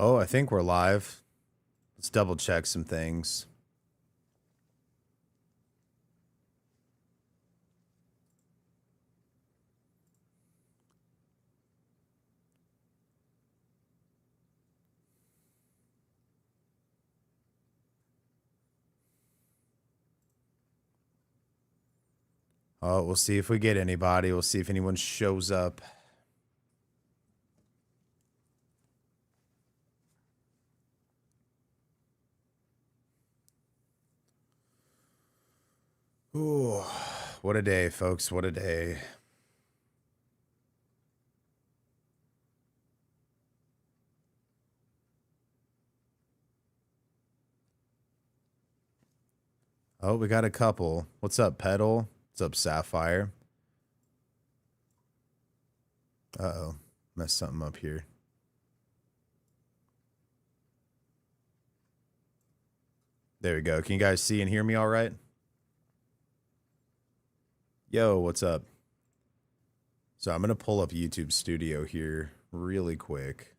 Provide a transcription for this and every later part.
Oh, I think we're live. Let's double check some things. Oh, we'll see if we get anybody. We'll see if anyone shows up. Ooh, what a day, folks. What a day. Oh, we got a couple. What's up, Petal? What's up, Sapphire? Uh-oh. Messed something up here. There we go. Can you guys see and hear me all right? Yo, what's up? So I'm going to pull up YouTube Studio here really quick.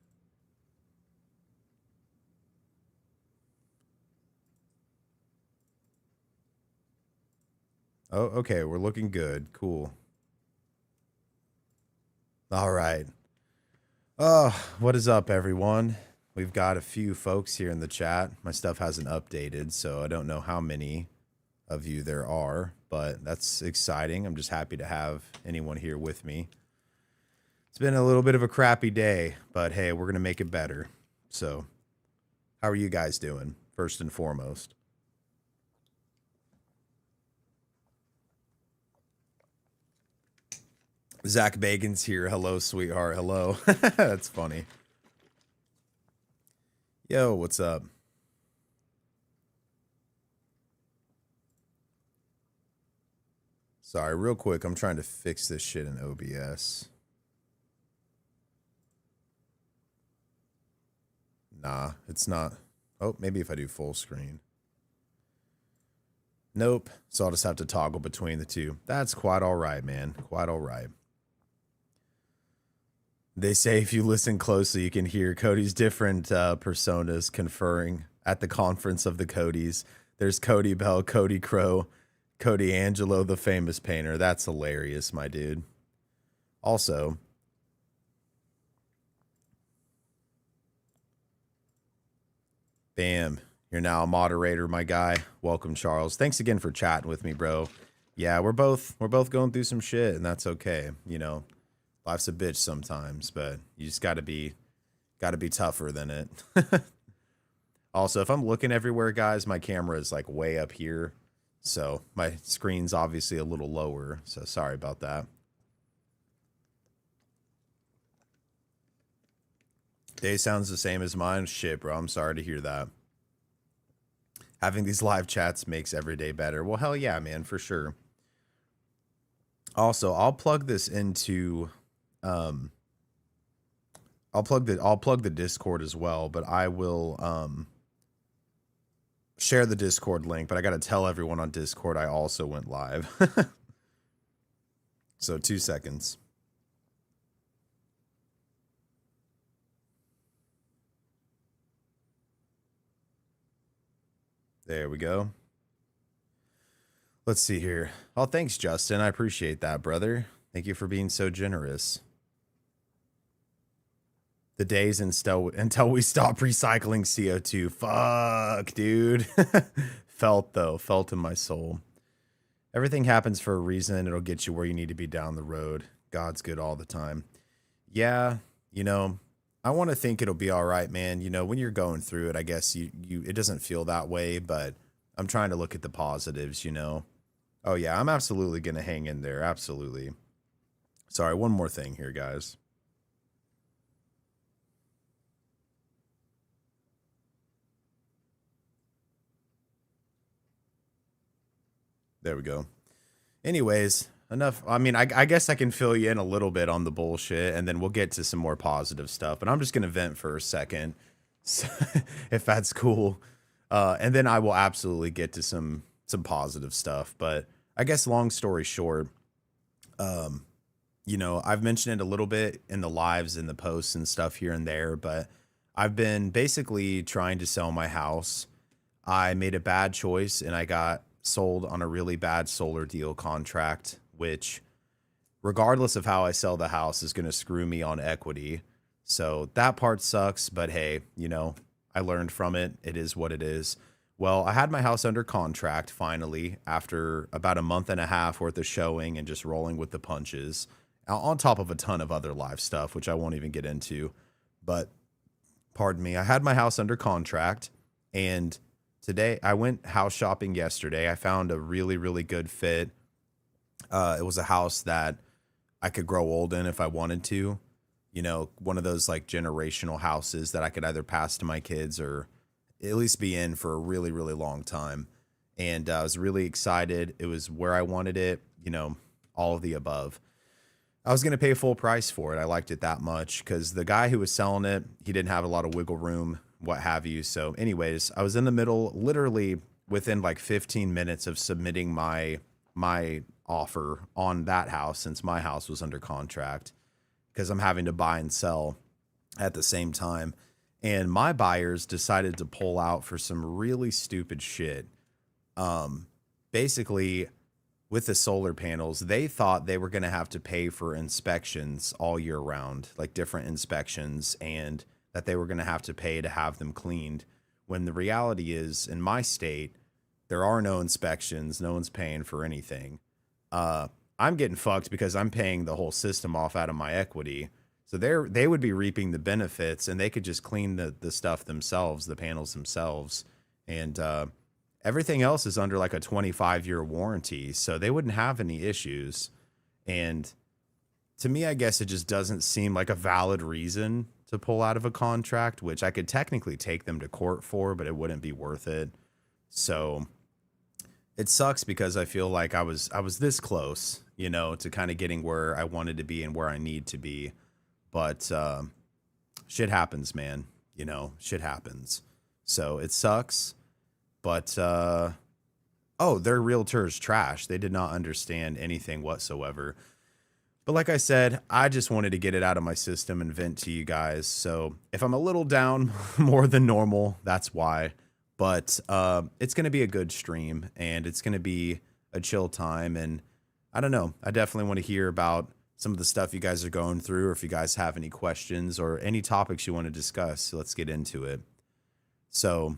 Oh, okay. We're looking good. Cool. All right. Oh, what is up, everyone? We've got a few folks here in the chat. My stuff hasn't updated, so I don't know how many of you there are, but that's exciting. I'm just happy to have anyone here with me. It's been a little bit of a crappy day, but hey, we're going to make it better. So, how are you guys doing, first and foremost? Zach Bacon's here. Hello, sweetheart. Hello. That's funny. Yo, what's up? Sorry, real quick. I'm trying to fix this shit in OBS. Nah, it's not. Oh, maybe if I do full screen. Nope. So I'll just have to toggle between the two. That's quite all right, man. Quite all right. They say if you listen closely, you can hear Cody's different personas conferring at the conference of the Codys. There's Cody Bell, Cody Crow, Cody Angelo, the famous painter. That's hilarious, my dude. Also, bam, you're now a moderator, my guy. Welcome, Charles. Thanks again for chatting with me, bro. Yeah, we're both going through some shit, and that's okay. You know, life's a bitch sometimes, but you just gotta be tougher than it. Also, if I'm looking everywhere, guys, my camera is like way up here. So my screen's obviously a little lower. So sorry about that. Day sounds the same as mine. Shit, bro. I'm sorry to hear that. Having these live chats makes every day better. Well, hell yeah, man, for sure. Also, I'll plug this into I'll plug the Discord as well, but I will share the Discord link, but I got to tell everyone on Discord I also went live. So 2 seconds. There we go. Let's see here. Oh, thanks, Justin. I appreciate that, brother. Thank you for being so generous. The days until we stop recycling CO2. Fuck, dude. Felt in my soul. Everything happens for a reason. It'll get you where you need to be down the road. God's good all the time. Yeah, you know, I want to think it'll be all right, man. You know, when you're going through it, I guess it doesn't feel that way, but I'm trying to look at the positives, you know. Oh yeah, I'm absolutely going to hang in there. Absolutely. Sorry, one more thing here, guys. There we go. Anyways, enough. I mean, I guess I can fill you in a little bit on the bullshit, and then we'll get to some more positive stuff. But I'm just gonna vent for a second, if that's cool. And then I will absolutely get to some positive stuff. But I guess long story short, you know, I've mentioned it a little bit in the lives and the posts and stuff here and there, but I've been basically trying to sell my house. I made a bad choice and I got sold on a really bad solar deal contract, which, regardless of how I sell the house, is going to screw me on equity. So that part sucks, but hey, I learned from it. It is what it is. Well, I had my house under contract finally after about a month and a half worth of showing and just rolling with the punches, on top of a ton of other live stuff, which I won't even get into. But pardon me, I had my house under contract, and today I went house shopping yesterday. I found a really, really good fit. It was a house that I could grow old in if I wanted to. One of those like generational houses that I could either pass to my kids or at least be in for a really, really long time. And I was really excited. It was where I wanted it, all of the above. I was going to pay full price for it. I liked it that much because the guy who was selling it, he didn't have a lot of wiggle room, what have you. So anyways, I was in the middle, literally within like 15 minutes of submitting my offer on that house, since my house was under contract, because I'm having to buy and sell at the same time. And my buyers decided to pull out for some really stupid shit. Basically, with the solar panels, they thought they were going to have to pay for inspections all year round, like different inspections, and that they were going to have to pay to have them cleaned. When the reality is, in my state, there are no inspections. No one's paying for anything. I'm getting fucked because I'm paying the whole system off out of my equity. So they would be reaping the benefits, and they could just clean the stuff themselves, the panels themselves. And everything else is under like a 25-year warranty, so they wouldn't have any issues. And to me, I guess it just doesn't seem like a valid reason to pull out of a contract, which I could technically take them to court for, but it wouldn't be worth it. So it sucks because I feel like I was this close, to kind of getting where I wanted to be and where I need to be. But shit happens, man. Shit happens. So it sucks. But, their realtor's trash. They did not understand anything whatsoever. But like I said, I just wanted to get it out of my system and vent to you guys. So if I'm a little down more than normal, that's why. But it's going to be a good stream, and it's going to be a chill time. And I don't know. I definitely want to hear about some of the stuff you guys are going through, or if you guys have any questions or any topics you want to discuss. So let's get into it. So,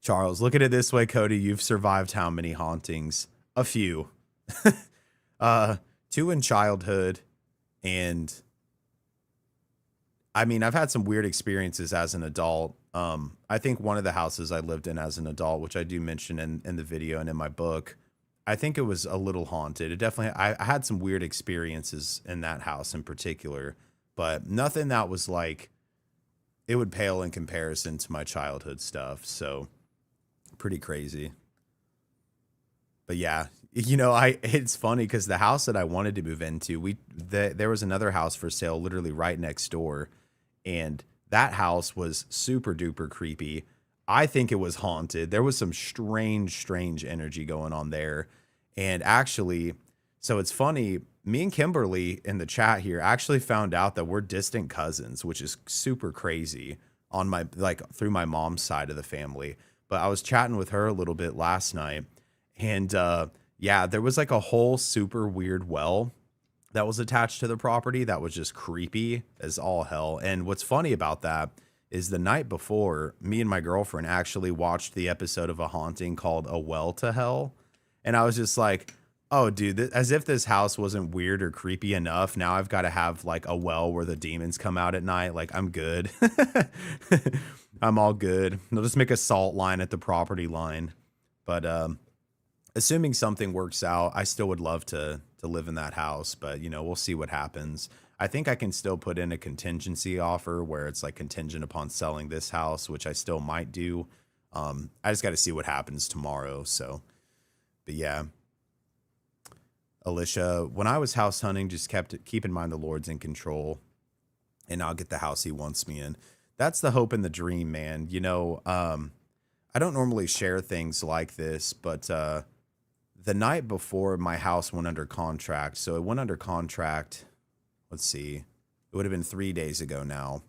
Charles, look at it this way, Cody. You've survived how many hauntings? A few. 2 in childhood. And I mean, I've had some weird experiences as an adult. I think one of the houses I lived in as an adult, which I do mention in the video and in my book, I think it was a little haunted. It definitely, I had some weird experiences in that house in particular, but nothing that was like, it would pale in comparison to my childhood stuff. So pretty crazy. But yeah, it's funny because the house that I wanted to move into, there was another house for sale literally right next door. And that house was super duper creepy. I think it was haunted. There was some strange energy going on there. And actually, so it's funny, me and Kimberly in the chat here actually found out that we're distant cousins, which is super crazy on through my mom's side of the family. But I was chatting with her a little bit last night, and yeah, there was like a whole super weird well that was attached to the property that was just creepy as all hell. And what's funny about that is the night before, me and my girlfriend actually watched the episode of a haunting called A Well to Hell. And I was just like, oh, dude, as if this house wasn't weird or creepy enough. Now I've got to have like a well where the demons come out at night. Like, I'm good. I'm all good. They'll just make a salt line at the property line. But assuming something works out, I still would love to live in that house. But, we'll see what happens. I think I can still put in a contingency offer where it's like contingent upon selling this house, which I still might do. I just got to see what happens tomorrow. So, but yeah. Alicia, when I was house hunting, just keep in mind the Lord's in control, and I'll get the house he wants me in. That's the hope and the dream, man. I don't normally share things like this, but the night before my house went under contract, so it went under contract, let's see, it would have been 3 days ago now.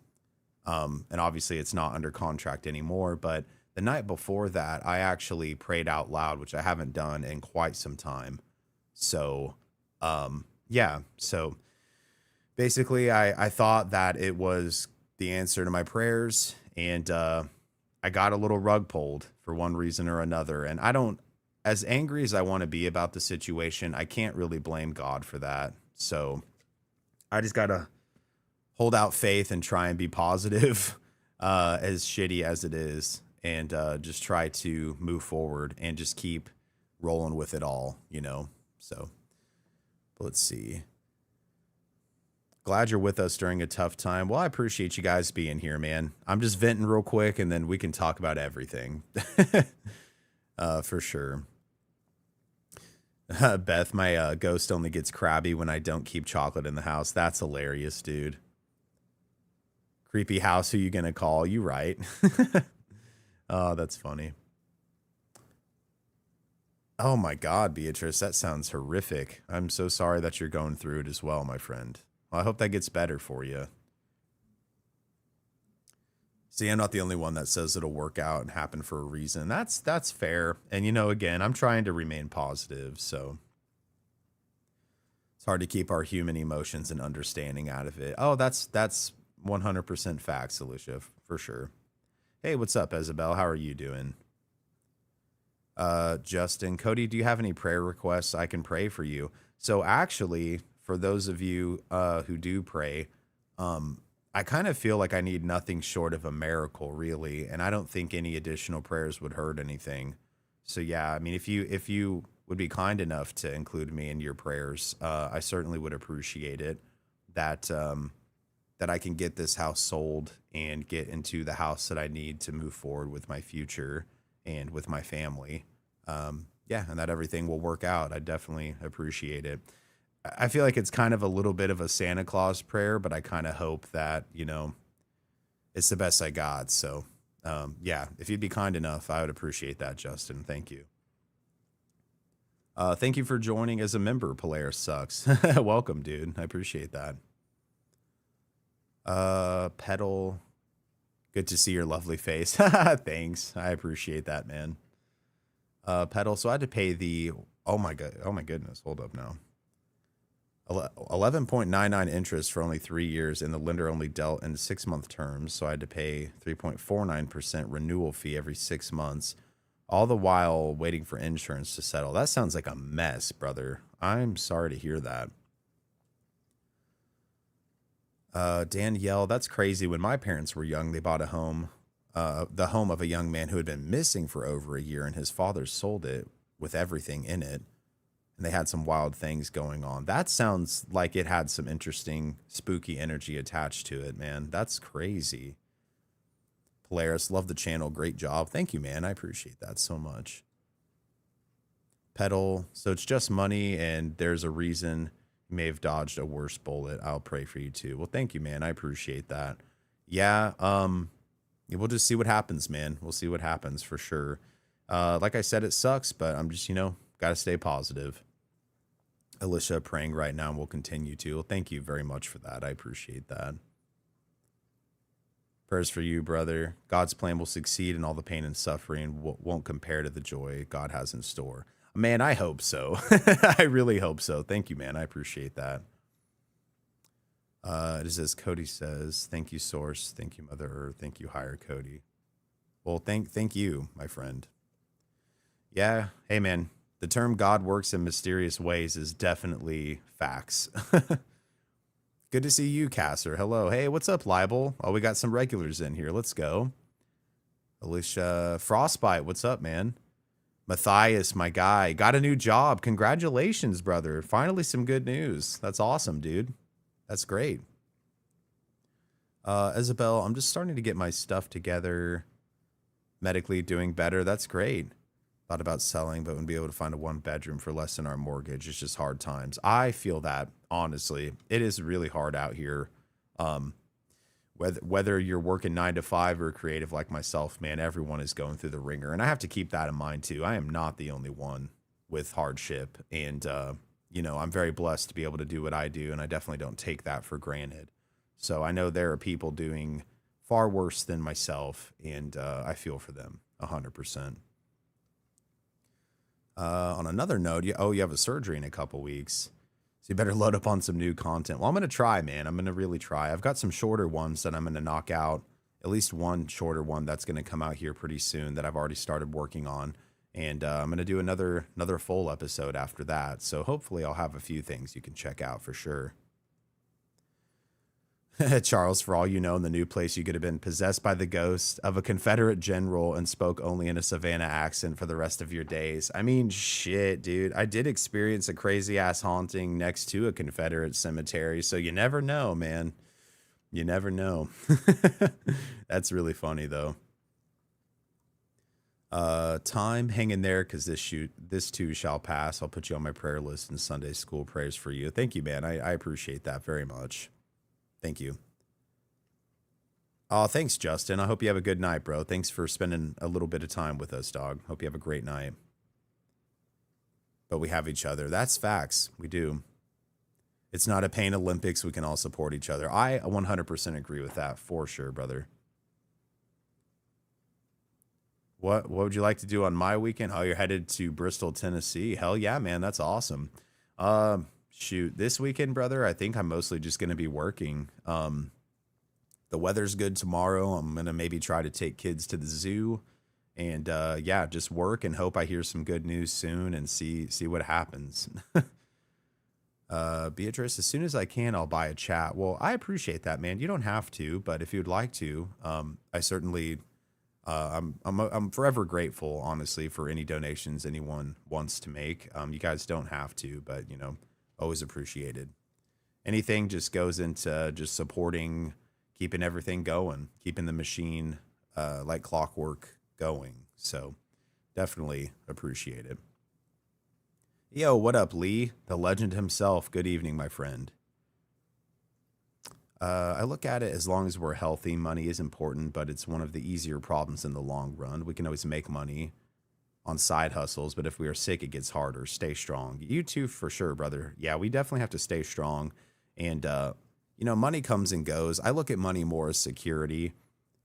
And obviously it's not under contract anymore, but the night before that, I actually prayed out loud, which I haven't done in quite some time. So, yeah. So basically, I thought that it was the answer to my prayers, and I got a little rug pulled for one reason or another. And I don't, as angry as I want to be about the situation, I can't really blame God for that. So I just got to hold out faith and try and be positive, as shitty as it is, and just try to move forward and just keep rolling with it all, you know? So let's see. Glad you're with us during a tough time. Well, I appreciate you guys being here, man. I'm just venting real quick and then we can talk about everything. For sure. Beth, my ghost only gets crabby when I don't keep chocolate in the house. That's hilarious, dude. Creepy house, who you gonna call? You right. Oh, that's funny. Oh my God, Beatrice, that sounds horrific. I'm so sorry that you're going through it as well, my friend. Well, I hope that gets better for you. See, I'm not the only one that says it'll work out and happen for a reason. That's fair. And you know, again, I'm trying to remain positive, so it's hard to keep our human emotions and understanding out of it. Oh, that's 100% facts, Alicia, for sure. Hey, what's up, Isabel? How are you doing? Justin, Cody, do you have any prayer requests? I can pray for you. So actually, for those of you who do pray, I kind of feel like I need nothing short of a miracle, really, and I don't think any additional prayers would hurt anything. So yeah, I mean, if you would be kind enough to include me in your prayers, I certainly would appreciate it. That that I can get this house sold and get into the house that I need to move forward with my future and with my family. Yeah, and that everything will work out. I definitely appreciate it. I feel like it's kind of a little bit of a Santa Claus prayer, but I kind of hope that, you know, it's the best I got. So, yeah, if you'd be kind enough, I would appreciate that, Justin. Thank you. Thank you for joining as a member, Polaris Sucks. Welcome, dude. I appreciate that. Pedal. Good to see your lovely face. Thanks. I appreciate that, man. Pedal. So I had to pay the, oh my goodness. Hold up now. 11.99 interest for only 3 years, and the lender only dealt in 6-month terms. So I had to pay 3.49% renewal fee every 6 months, all the while waiting for insurance to settle. That sounds like a mess, brother. I'm sorry to hear that. Danielle, that's crazy. When my parents were young, they bought a home, the home of a young man who had been missing for over a year, and his father sold it with everything in it. And they had some wild things going on. That sounds like it had some interesting, spooky energy attached to it, man. That's crazy. Polaris, love the channel. Great job. Thank you, man. I appreciate that so much. Pedal. So it's just money, and there's a reason you may have dodged a worse bullet. I'll pray for you too. Well, thank you, man. I appreciate that. Yeah. We'll just see what happens, man. We'll see what happens for sure. Like I said, it sucks, but I'm just, got to stay positive. Alicia praying right now, and will continue to. Well, thank you very much for that. I appreciate that. Prayers for you, brother. God's plan will succeed, and all the pain and suffering won't compare to the joy God has in store. Man, I hope so. I really hope so. Thank you, man. I appreciate that. It says, Cody says, thank you, Source. Thank you, Mother Earth. Thank you, Higher Cody. Well, thank you, my friend. Yeah. Hey, man. The term God works in mysterious ways is definitely facts. Good to see you, Casser. Hello. Hey, what's up, Libel? Oh, we got some regulars in here. Let's go. Alicia Frostbite, what's up, man? Matthias, my guy, got a new job. Congratulations, brother. Finally some good news. That's awesome, dude. That's great. Isabel, I'm just starting to get my stuff together. Medically doing better. That's great. Thought about selling, but wouldn't be able to find a 1-bedroom for less than our mortgage. It's just hard times. I feel that, honestly. It is really hard out here. Whether you're working 9 to 5 or creative like myself, man, everyone is going through the ringer. And I have to keep that in mind, too. I am not the only one with hardship. And, I'm very blessed to be able to do what I do, and I definitely don't take that for granted. So I know there are people doing far worse than myself, and I feel for them 100%. On another note, you have a surgery in a couple weeks. So you better load up on some new content. Well, I'm going to try, man. I'm going to really try. I've got some shorter ones that I'm going to knock out. At least one shorter one that's going to come out here pretty soon that I've already started working on. And I'm going to do another full episode after that. So hopefully I'll have a few things you can check out for sure. Charles, for all you know, in the new place, you could have been possessed by the ghost of a Confederate general and spoke only in a Savannah accent for the rest of your days. I mean, shit, dude. I did experience a crazy ass haunting next to a Confederate cemetery. So you never know, man. You never know. That's really funny, though. Time, hang in there, because this too shall pass. I'll put you on my prayer list in Sunday school prayers for you. Thank you, man. I appreciate that very much. Thank you. Oh, thanks, Justin. I hope you have a good night, bro. Thanks for spending a little bit of time with us, dog. Hope you have a great night. But we have each other. That's facts. We do. It's not a pain Olympics. We can all support each other. I 100% agree with that for sure, brother. What would you like to do on my weekend? Oh, you're headed to Bristol, Tennessee. Hell yeah, man. That's awesome. Shoot, this weekend, brother, I think I'm mostly just going to be working. The weather's good tomorrow. I'm going to maybe try to take kids to the zoo and, yeah, just work and hope I hear some good news soon and see what happens. Beatrice, as soon as I can, I'll buy a chat. Well, I appreciate that, man. You don't have to, but if you'd like to, I certainly, I'm forever grateful, honestly, for any donations anyone wants to make. You guys don't have to, but, you know, always appreciated. Anything just goes into just supporting, keeping everything going, keeping the machine like clockwork going. So definitely appreciate it. Yo, what up, Lee? The legend himself. Good evening, my friend. I look at it as long as we're healthy, money is important, but it's one of the easier problems in the long run. We can always make money on side hustles, but if we are sick, it gets harder. Stay strong. You too, for sure, brother. Yeah, we definitely have to stay strong. And, you know, money comes and goes. I look at money more as security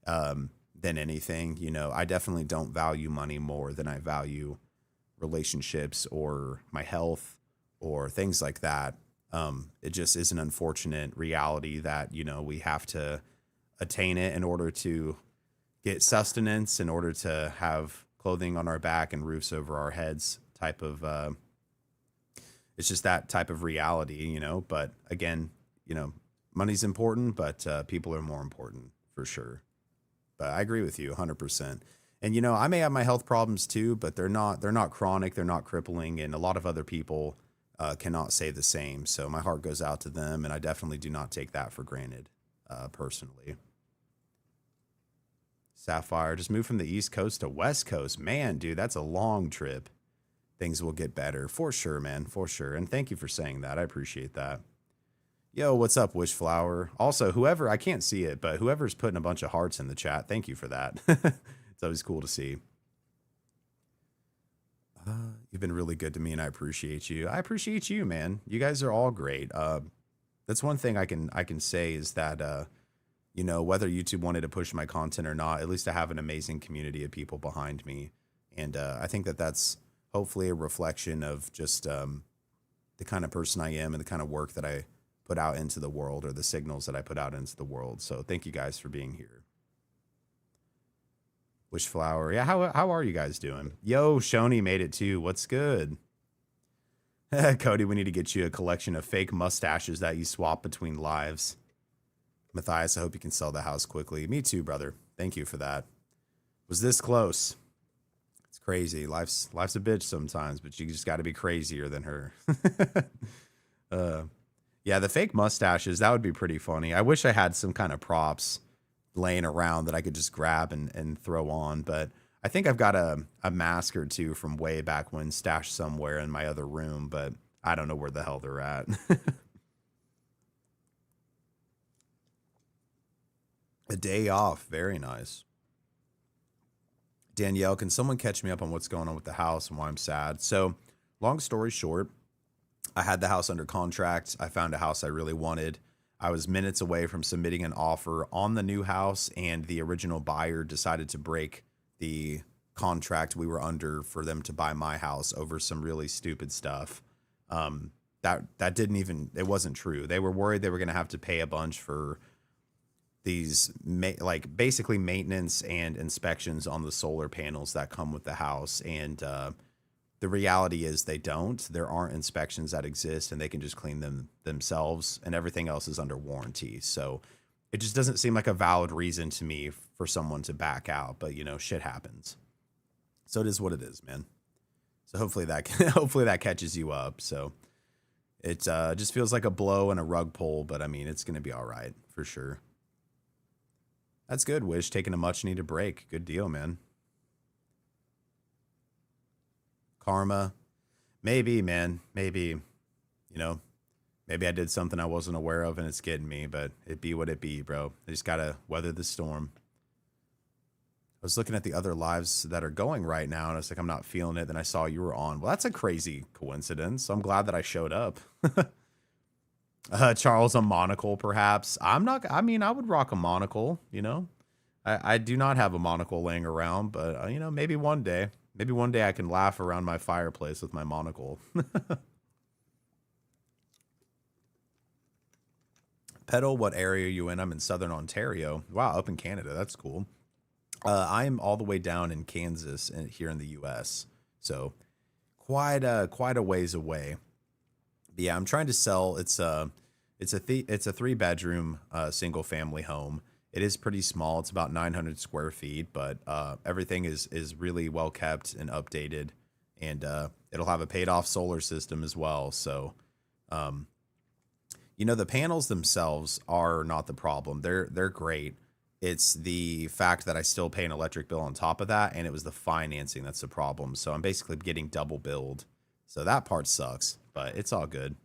than anything. You know, I definitely don't value money more than I value relationships or my health or things like that. It just is an unfortunate reality that, you know, we have to attain it in order to get sustenance, in order to have clothing on our back and roofs over our heads type of, it's just that type of reality, you know. But again, you know, money's important, but people are more important for sure. But I agree with you 100%. And, you know, I may have my health problems too, but they're not chronic. They're not crippling. And a lot of other people cannot say the same. So my heart goes out to them. And I definitely do not take that for granted personally. Sapphire, just moved from the East Coast to West Coast. Man, dude, that's a long trip. Things will get better. For sure, man. For sure. And thank you for saying that. I appreciate that. Yo, what's up, Wishflower? Also, whoever, I can't see it, but whoever's putting a bunch of hearts in the chat, thank you for that. It's always cool to see. You've been really good to me, and I appreciate you. I appreciate you, man. You guys are all great. That's one thing I can say is that, you know, whether YouTube wanted to push my content or not, at least I have an amazing community of people behind me. And I think that that's hopefully a reflection of just the kind of person I am and the kind of work that I put out into the world, or the signals that I put out into the world. So thank you guys for being here. Wishflower. Yeah, how are you guys doing? Yo, Shoni made it too. What's good? Cody, we need to get you a collection of fake mustaches that you swap between lives. Matthias, I hope you can sell the house quickly. Me too, brother. Thank you for that. Was this close? It's crazy. Life's a bitch sometimes, but you just got to be crazier than her. Yeah, the fake mustaches, that would be pretty funny. I wish I had some kind of props laying around that I could just grab and throw on, but I think I've got a mask or two from way back when stashed somewhere in my other room, but I don't know where the hell they're at. A day off. Very nice. Danielle, can someone catch me up on what's going on with the house and why I'm sad? So, long story short, I had the house under contract. I found a house I really wanted. I was minutes away from submitting an offer on the new house, and the original buyer decided to break the contract we were under for them to buy my house over some really stupid stuff. That didn't even, it wasn't true. They were worried they were going to have to pay a bunch for these like basically maintenance and inspections on the solar panels that come with the house, and the reality is they don't. There aren't inspections that exist, and they can just clean them themselves, and everything else is under warranty. So it just doesn't seem like a valid reason to me for someone to back out, but you know, shit happens. So it is what it is, man. So hopefully that hopefully that catches you up. So it just feels like a blow and a rug pull, but I mean, it's going to be all right for sure. That's good, Wish. Taking a much needed break. Good deal, man. Karma. Maybe, man. Maybe, you know, maybe I did something I wasn't aware of and it's getting me, but it be what it be, bro. I just got to weather the storm. I was looking at the other lives that are going right now, and I was like, I'm not feeling it. Then I saw you were on. Well, that's a crazy coincidence. So I'm glad that I showed up. Charles, a monocle, perhaps. I'm not, I mean, I would rock a monocle, you know. I do not have a monocle laying around, but, you know, maybe one day. Maybe one day I can laugh around my fireplace with my monocle. Pedal, what area are you in? I'm in Southern Ontario. Wow, up in Canada. That's cool. I'm all the way down in Kansas and here in the U.S. So quite a ways away. But yeah, I'm trying to sell. It's a 3-bedroom single family home. It is pretty small. It's about 900 square feet, but everything is really well kept and updated, and it'll have a paid off solar system as well. So, you know, the panels themselves are not the problem. They're great. It's the fact that I still pay an electric bill on top of that, and it was the financing that's the problem. So I'm basically getting double billed. So that part sucks, but it's all good.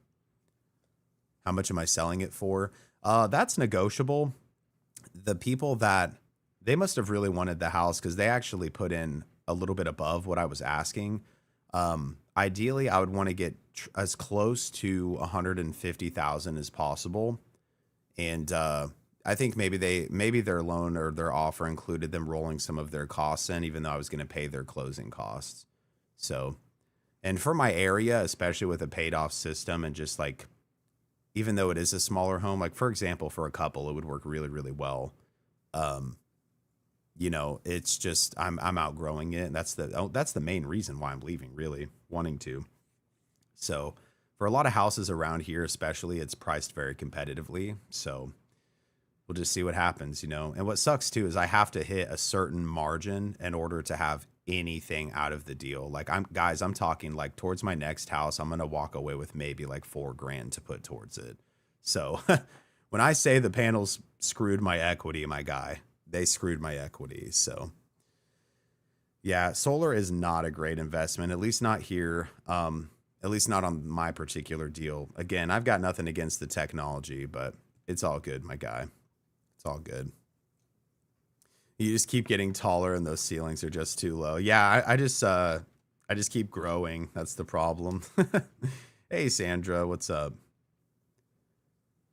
How much am I selling it for? That's negotiable. The people that, they must have really wanted the house because they actually put in a little bit above what I was asking. Ideally, I would want to get as close to 150,000 as possible. And I think maybe their loan or their offer included them rolling some of their costs in, even though I was going to pay their closing costs. So, and for my area, especially with a paid off system, and just like, even though it is a smaller home, like for example, for a couple, it would work really, really well. You know, it's just, I'm outgrowing it. And that's the main reason why I'm leaving, really wanting to. So for a lot of houses around here, especially, it's priced very competitively. So we'll just see what happens, you know. And what sucks too is I have to hit a certain margin in order to have anything out of the deal. Like I'm talking like towards my next house, I'm going to walk away with maybe like $4,000 to put towards it. So when I say the panels screwed my equity, my guy, they screwed my equity. So yeah, solar is not a great investment, at least not here. At least not on my particular deal. Again, I've got nothing against the technology, but it's all good, my guy. It's all good. You just keep getting taller and those ceilings are just too low. Yeah, I just keep growing. That's the problem. Hey, Sandra, what's up?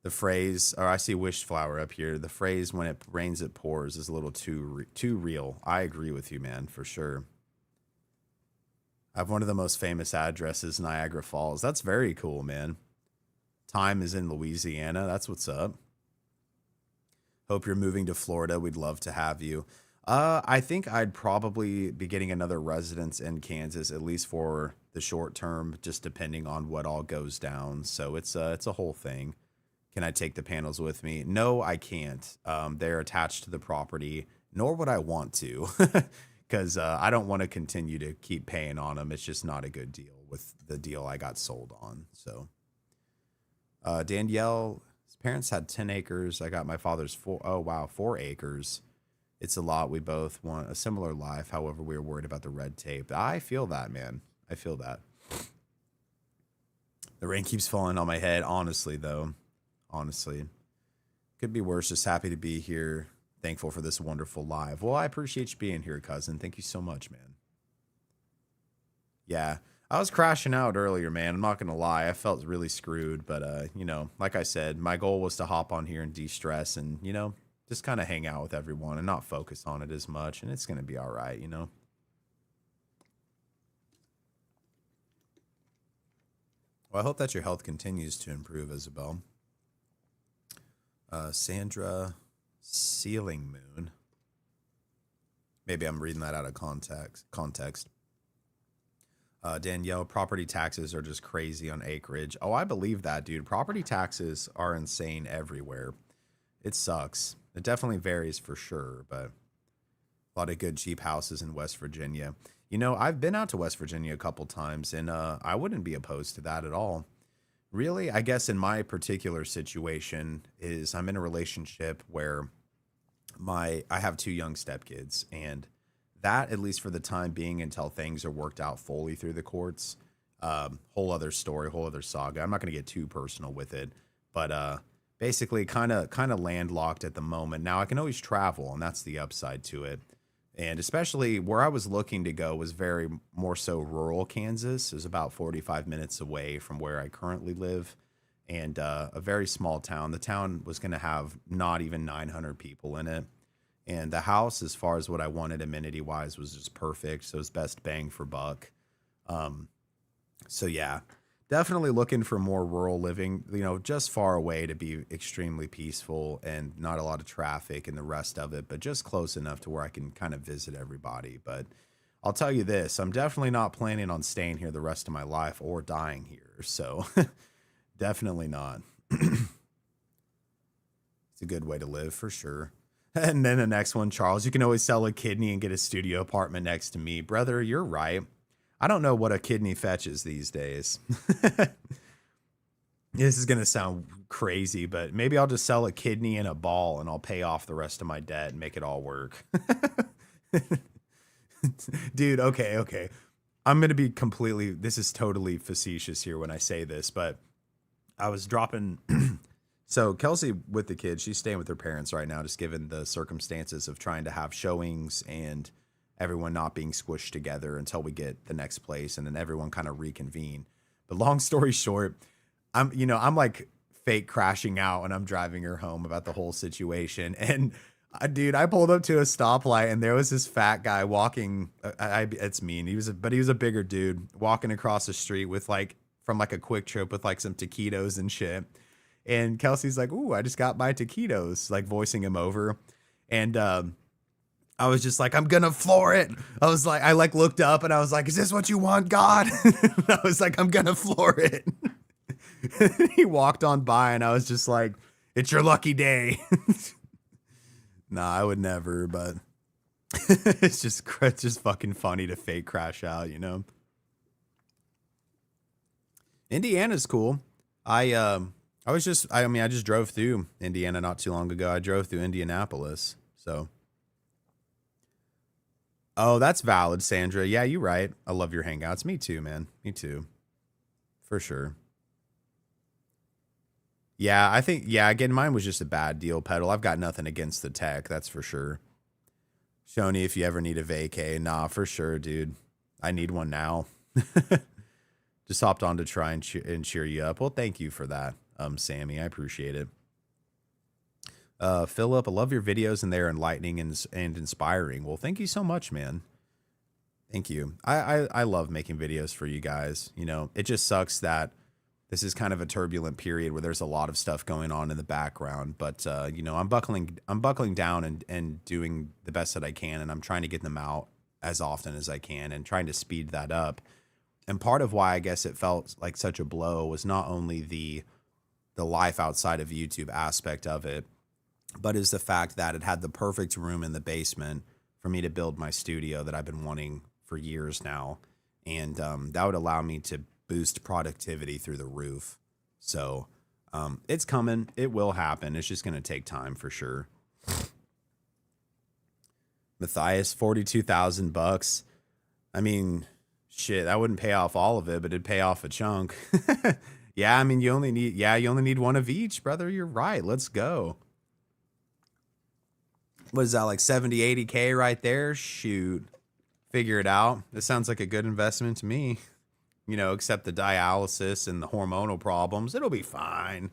The phrase, or I see Wishflower up here. The phrase, when it rains, it pours, is a little too real. I agree with you, man, for sure. I have one of the most famous addresses, Niagara Falls. That's very cool, man. Time is in Louisiana. That's what's up. Hope you're moving to Florida. We'd love to have you. I think I'd probably be getting another residence in Kansas, at least for the short term, just depending on what all goes down. So it's a whole thing. Can I take the panels with me? No, I can't. They're attached to the property, nor would I want to, because I don't want to continue to keep paying on them. It's just not a good deal with the deal I got sold on. So Danielle, his parents had 10 acres. I got my father's 4 acres. It's a lot. We both want a similar life. However, we were worried about the red tape. I feel that, man. I feel that. The rain keeps falling on my head. Honestly, though. Honestly. Could be worse. Just happy to be here. Thankful for this wonderful live. Well, I appreciate you being here, cousin. Thank you so much, man. Yeah. I was crashing out earlier, man. I'm not gonna lie. I felt really screwed, but you know, like I said, my goal was to hop on here and de-stress and, you know, just kind of hang out with everyone and not focus on it as much, and it's gonna be all right, you know. Well, I hope that your health continues to improve, Isabel. Sandra Ceiling Moon. Maybe I'm reading that out of context. Danielle, property taxes are just crazy on acreage. Oh, I believe that, dude. Property taxes are insane everywhere. It sucks. It definitely varies for sure, but a lot of good cheap houses in West Virginia. You know, I've been out to West Virginia a couple times, and I wouldn't be opposed to that at all. Really, I guess in my particular situation is I'm in a relationship where my I have two young stepkids, and that, at least for the time being, until things are worked out fully through the courts, whole other story, whole other saga. I'm not going to get too personal with it, but basically, kind of landlocked at the moment. Now I can always travel, and that's the upside to it. And especially where I was looking to go was very more so rural Kansas. It was about 45 minutes away from where I currently live, and a very small town. The town was going to have not even 900 people in it. And the house, as far as what I wanted amenity wise, was just perfect. So it was best bang for buck. Um, so yeah, definitely looking for more rural living, you know, just far away to be extremely peaceful and not a lot of traffic and the rest of it, but just close enough to where I can kind of visit everybody. But I'll tell you this, I'm definitely not planning on staying here the rest of my life or dying here. So definitely not. It's a good way to live for sure. And then the next one, Charles, you can always sell a kidney and get a studio apartment next to me. Brother, you're right. I don't know what a kidney fetches these days. This is going to sound crazy, but maybe I'll just sell a kidney and a ball and I'll pay off the rest of my debt and make it all work. Dude, okay. I'm going to be completely, this is totally facetious here when I say this, but I was dropping. So Kelsey with the kids, she's staying with her parents right now, just given the circumstances of trying to have showings and everyone not being squished together until we get the next place and then everyone kind of reconvene. But long story short, I'm like fake crashing out when I'm driving her home about the whole situation. And dude, I pulled up to a stoplight and there was this fat guy walking. It's mean. But he was a bigger dude walking across the street with like from like a quick trip with like some taquitos and shit. And Kelsey's like, "Ooh, I just got my taquitos," like voicing him over. And I was just like, "I'm gonna floor it." I like looked up and I was like, "Is this what you want, God?" I was like, "I'm gonna floor it." He walked on by and I was just like, "It's your lucky day." Nah, I would never, but it's just fucking funny to fake crash out, you know. Indiana's cool. I just drove through Indiana not too long ago. I drove through Indianapolis. So, oh, that's valid, Sandra. Yeah, you're right. I love your hangouts. Me too, man. Me too. For sure. Yeah, I think, yeah, again, mine was just a bad deal, Pedal. I've got nothing against the tech, that's for sure. Shoni, if you ever need a vacay, nah, for sure, dude. I need one now. Just hopped on to try and cheer you up. Well, thank you for that, Sammy. I appreciate it. Philip, I love your videos and they're enlightening and inspiring. Well, thank you so much, man. Thank you. I love making videos for you guys. You know, it just sucks that this is kind of a turbulent period where there's a lot of stuff going on in the background. But you know, I'm buckling down and doing the best that I can, and I'm trying to get them out as often as I can and trying to speed that up. And part of why I guess it felt like such a blow was not only the life outside of YouTube aspect of it, but is the fact that it had the perfect room in the basement for me to build my studio that I've been wanting for years now. And that would allow me to boost productivity through the roof. So it's coming. It will happen. It's just going to take time for sure. Matthias, 42,000 bucks. I mean, shit, that wouldn't pay off all of it, but it'd pay off a chunk. Yeah, I mean, you only need one of each, brother. You're right. Let's go. What is that, like 70, 80K right there? Shoot. Figure it out. This sounds like a good investment to me. you know, except the dialysis and the hormonal problems. It'll be fine.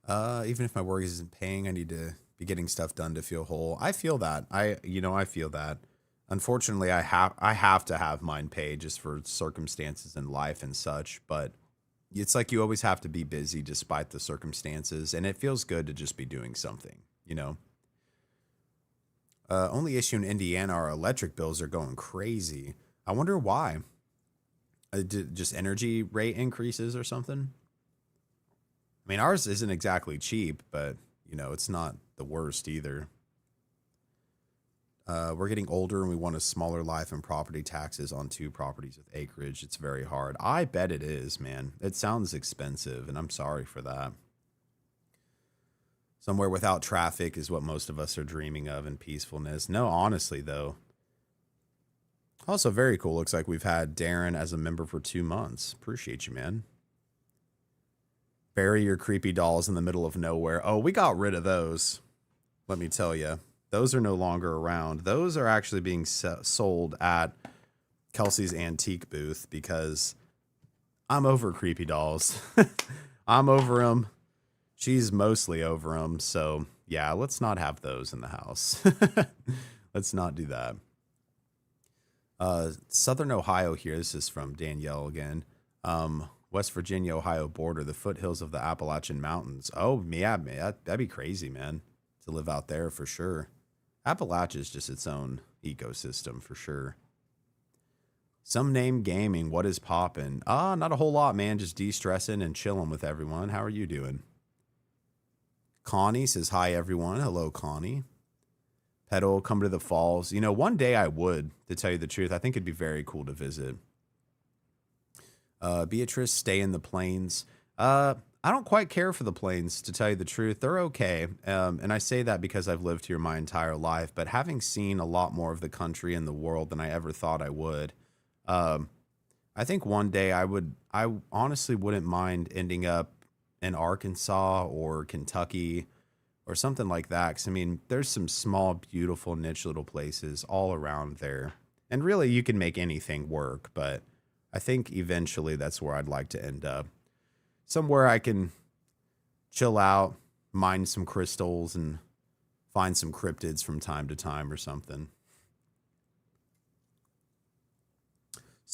Even if my work isn't paying, I need to be getting stuff done to feel whole. I feel that. I feel that. Unfortunately, I have to have mine paid just for circumstances in life and such, but it's like you always have to be busy despite the circumstances, and it feels good to just be doing something, you know. Only issue in Indiana, our electric bills are going crazy. I wonder why. Just energy rate increases or something? I mean, ours isn't exactly cheap, but, you know, it's not the worst either. We're getting older and we want a smaller life and property taxes on 2 properties with acreage. It's very hard. I bet it is, man. It sounds expensive, and I'm sorry for that. Somewhere without traffic is what most of us are dreaming of, and peacefulness. No, honestly, though. Also, very cool. Looks like we've had Darren as a member for 2 months. Appreciate you, man. Bury your creepy dolls in the middle of nowhere. Oh, we got rid of those. Let me tell you. Those are no longer around. Those are actually being sold at Kelsey's antique booth because I'm over creepy dolls. I'm over them. She's mostly over them. So, yeah, let's not have those in the house. Let's not do that. Southern Ohio here. This is from Danielle again. West Virginia, Ohio border, the foothills of the Appalachian Mountains. Oh, yeah, man, that'd be crazy, man, to live out there for sure. Appalachia is just its own ecosystem for sure. Some name gaming. What is poppin'? Not a whole lot, man. Just de-stressing and chilling with everyone. How are you doing? Connie says, hi, everyone. Hello, Connie. Pedal, come to the falls. You know, one day I would, to tell you the truth. I think it'd be very cool to visit. Beatrice, stay in the plains. I don't quite care for the plains, to tell you the truth. They're okay. And I say that because I've lived here my entire life. But having seen a lot more of the country and the world than I ever thought I would, I think one day I honestly wouldn't mind ending up in Arkansas or Kentucky or something like that. Because, I mean, there's some small, beautiful, niche little places all around there. And really, you can make anything work. But I think eventually that's where I'd like to end up. Somewhere I can chill out, mine some crystals, and find some cryptids from time to time or something.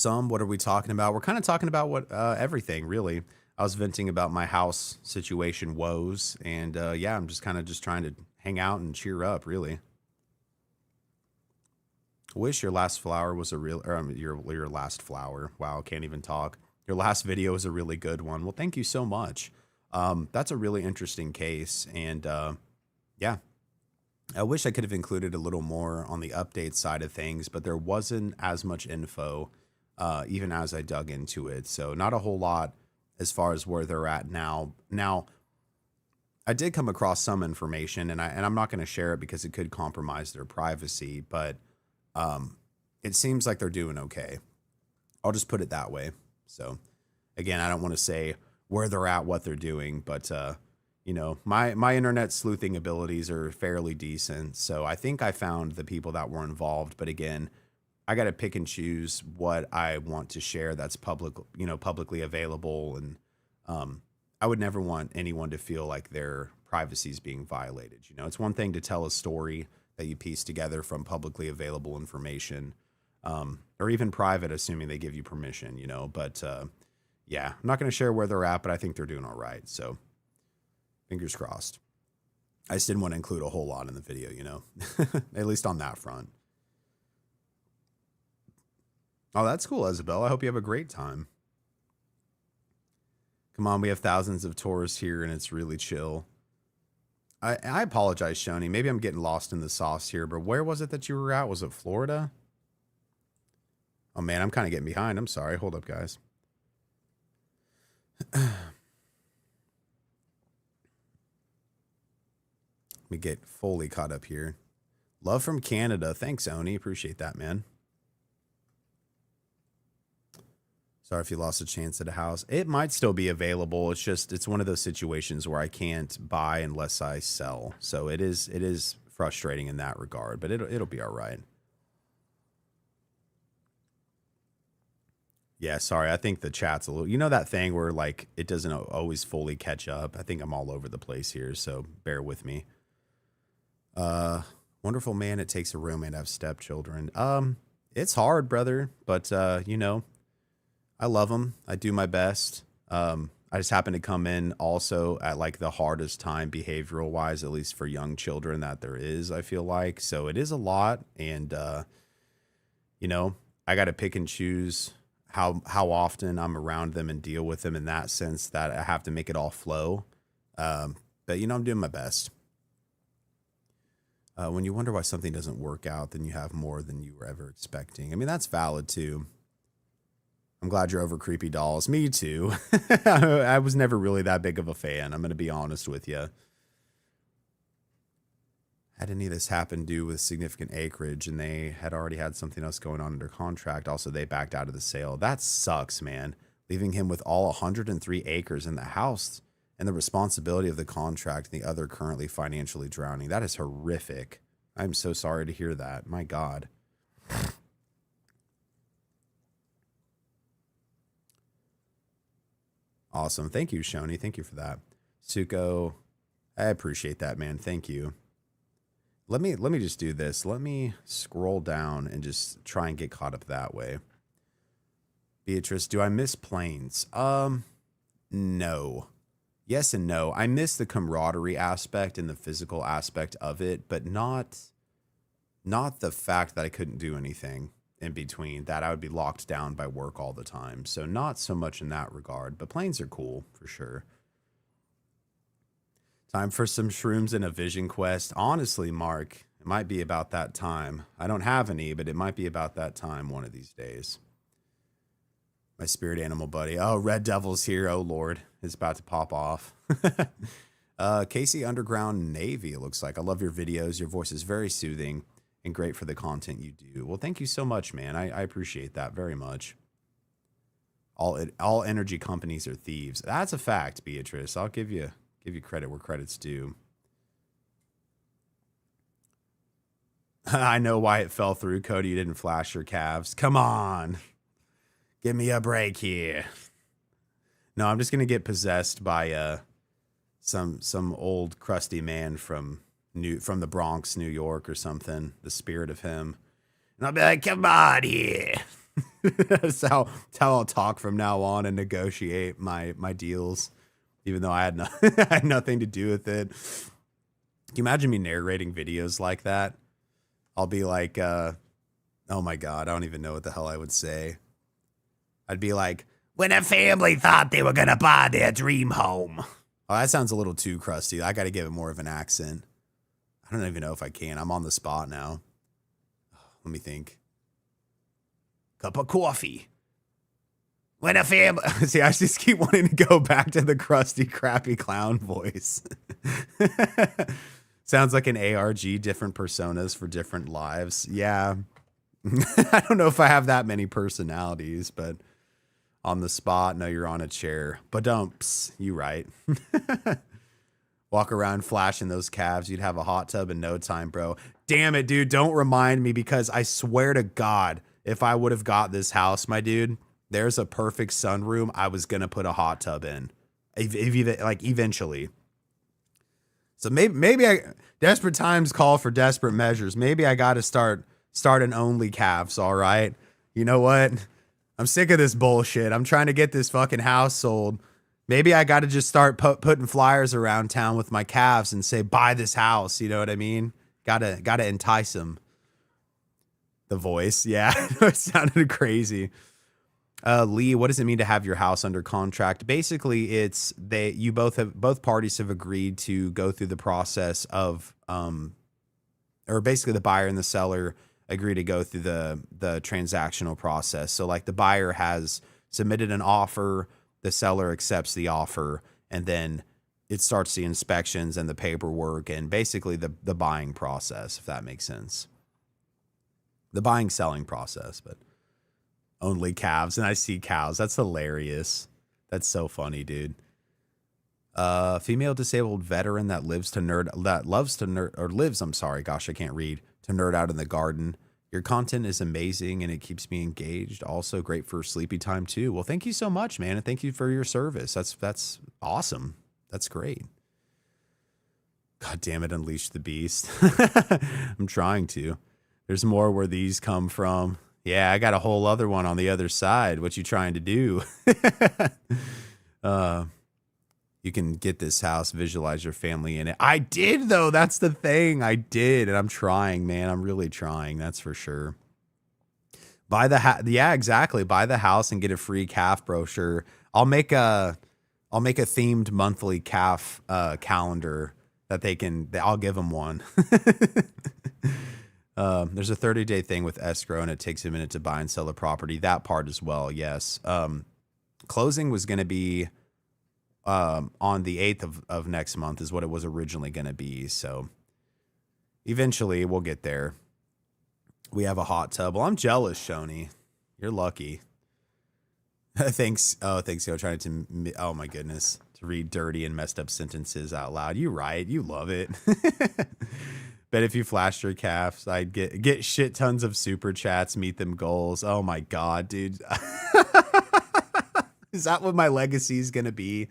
What are we talking about? We're kind of talking about what everything, really. I was venting about my house situation woes, and yeah, I'm just kind of just trying to hang out and cheer up, really. Wish your last flower was a real, or your last flower. Wow, can't even talk. Your last video is a really good one. Well, thank you so much. That's a really interesting case, and yeah, I wish I could have included a little more on the update side of things, but there wasn't as much info, even as I dug into it. So not a whole lot as far as where they're at now. Now, I did come across some information, and I'm not going to share it because it could compromise their privacy, but it seems like they're doing okay. I'll just put it that way. So again, I don't want to say where they're at, what they're doing, but you know, my internet sleuthing abilities are fairly decent. So I think I found the people that were involved, but again, I got to pick and choose what I want to share that's publicly available. And I would never want anyone to feel like their privacy is being violated. You know, it's one thing to tell a story that you piece together from publicly available information, or even private, assuming they give you permission, you know, but yeah, I'm not going to share where they're at, but I think they're doing all right. So fingers crossed. I just didn't want to include a whole lot in the video, you know, at least on that front. Oh, that's cool, Isabel. I hope you have a great time. Come on, we have thousands of tourists here, and it's really chill. I apologize, Shoni. Maybe I'm getting lost in the sauce here, but where was it that you were at? Was it Florida? Oh, man, I'm kind of getting behind. I'm sorry. Hold up, guys. Let me get fully caught up here. Love from Canada. Thanks, Oni. Appreciate that, man. Sorry if you lost a chance at a house. It might still be available. It's just, it's one of those situations where I can't buy unless I sell. So it is frustrating in that regard, but it'll be all right. Yeah, sorry. I think the chat's a little, you know, that thing where like it doesn't always fully catch up. I think I'm all over the place here, so bear with me. Wonderful man, it takes a roommate to have stepchildren. It's hard, brother, but you know, I love them. I do my best. I just happen to come in also at like the hardest time behavioral wise, at least for young children that there is, I feel like. So it is a lot. And, you know, I got to pick and choose how often I'm around them and deal with them in that sense that I have to make it all flow. But, you know, I'm doing my best. When you wonder why something doesn't work out, then you have more than you were ever expecting. I mean, that's valid too. I'm glad you're over creepy dolls. Me too. I was never really that big of a fan. I'm going to be honest with you. Had any of this happen due with significant acreage and they had already had something else going on under contract. Also, they backed out of the sale. That sucks, man. Leaving him with all 103 acres in the house and the responsibility of the contract and the other currently financially drowning. That is horrific. I'm so sorry to hear that. My God. Awesome. Thank you, Shoni. Thank you for that. Suko, I appreciate that, man. Thank you. Let me just do this. Let me scroll down and just try and get caught up that way. Beatrice, do I miss planes? No. Yes and no. I miss the camaraderie aspect and the physical aspect of it, but not the fact that I couldn't do anything in between, that I would be locked down by work all the time. So not so much in that regard, but planes are cool for sure. Time for some shrooms and a vision quest. Honestly, Mark, it might be about that time. I don't have any, but it might be about that time one of these days. My spirit animal buddy. Oh, Red Devil's here. Oh, Lord. It's about to pop off. Casey Underground Navy, it looks like. I love your videos. Your voice is very soothing and great for the content you do. Well, thank you so much, man. I appreciate that very much. All energy companies are thieves. That's a fact, Beatrice. I'll give you credit where credit's due. I know why it fell through, Cody. You didn't flash your calves. Come on. Give me a break here. No, I'm just gonna get possessed by some old crusty man from the Bronx, New York or something. The spirit of him. And I'll be like, come on here. That's how I'll talk from now on and negotiate my deals. Even though I had I had nothing to do with it. Can you imagine me narrating videos like that? I'll be like, oh my God, I don't even know what the hell I would say. I'd be like, when a family thought they were going to buy their dream home. Oh, that sounds a little too crusty. I got to give it more of an accent. I don't even know if I can. I'm on the spot now. Let me think. Cup of coffee. When a family... See, I just keep wanting to go back to the crusty, crappy clown voice. Sounds like an ARG, different personas for different lives. Yeah. I don't know if I have that many personalities, but on the spot, no, you're on a chair. Ba-dumps, you right. Walk around flashing those calves. You'd have a hot tub in no time, bro. Damn it, dude. Don't remind me, because I swear to God, if I would have got this house, my dude... There's a perfect sunroom I was going to put a hot tub in. Like eventually. So maybe desperate times call for desperate measures. Maybe I got to start an Only Calves, all right? You know what? I'm sick of this bullshit. I'm trying to get this fucking house sold. Maybe I got to just start putting flyers around town with my calves and say, buy this house. You know what I mean? Gotta entice them. The voice. Yeah, it sounded crazy. Lee, what does it mean to have your house under contract? Basically, it's both parties have agreed to go through the process of, or basically the buyer and the seller agree to go through the transactional process. So like the buyer has submitted an offer, the seller accepts the offer, and then it starts the inspections and the paperwork and basically the buying process, if that makes sense. The buying, selling process, but. Only calves, and I see cows. That's hilarious. That's so funny, dude. Female disabled veteran that lives, I'm sorry, gosh, I can't read, to nerd out in the garden. Your content is amazing and it keeps me engaged. Also great for sleepy time too. Well, thank you so much, man. And thank you for your service. That's awesome. That's great. God damn it, unleash the beast. I'm trying to. There's more where these come from. Yeah, I got a whole other one on the other side. What you trying to do? You can get this house, visualize your family in it. I did, though. That's the thing. I did, and I'm trying, man. I'm really trying. That's for sure. Buy the yeah, exactly. Buy the house and get a free calf brochure. I'll make a themed monthly calf calendar that I'll give them one. There's a 30-day thing with escrow, and it takes a minute to buy and sell the property. That part as well, yes. Closing was going to be on the 8th of next month is what it was originally going to be. So eventually we'll get there. We have a hot tub. Well, I'm jealous, Shoni. You're lucky. Thanks. Oh, thanks. Yo, trying to, oh my goodness, to read dirty and messed up sentences out loud. You right. You love it. Bet if you flashed your calves, I'd get shit tons of super chats, meet them goals. Oh my God, dude. Is that what my legacy is going to be?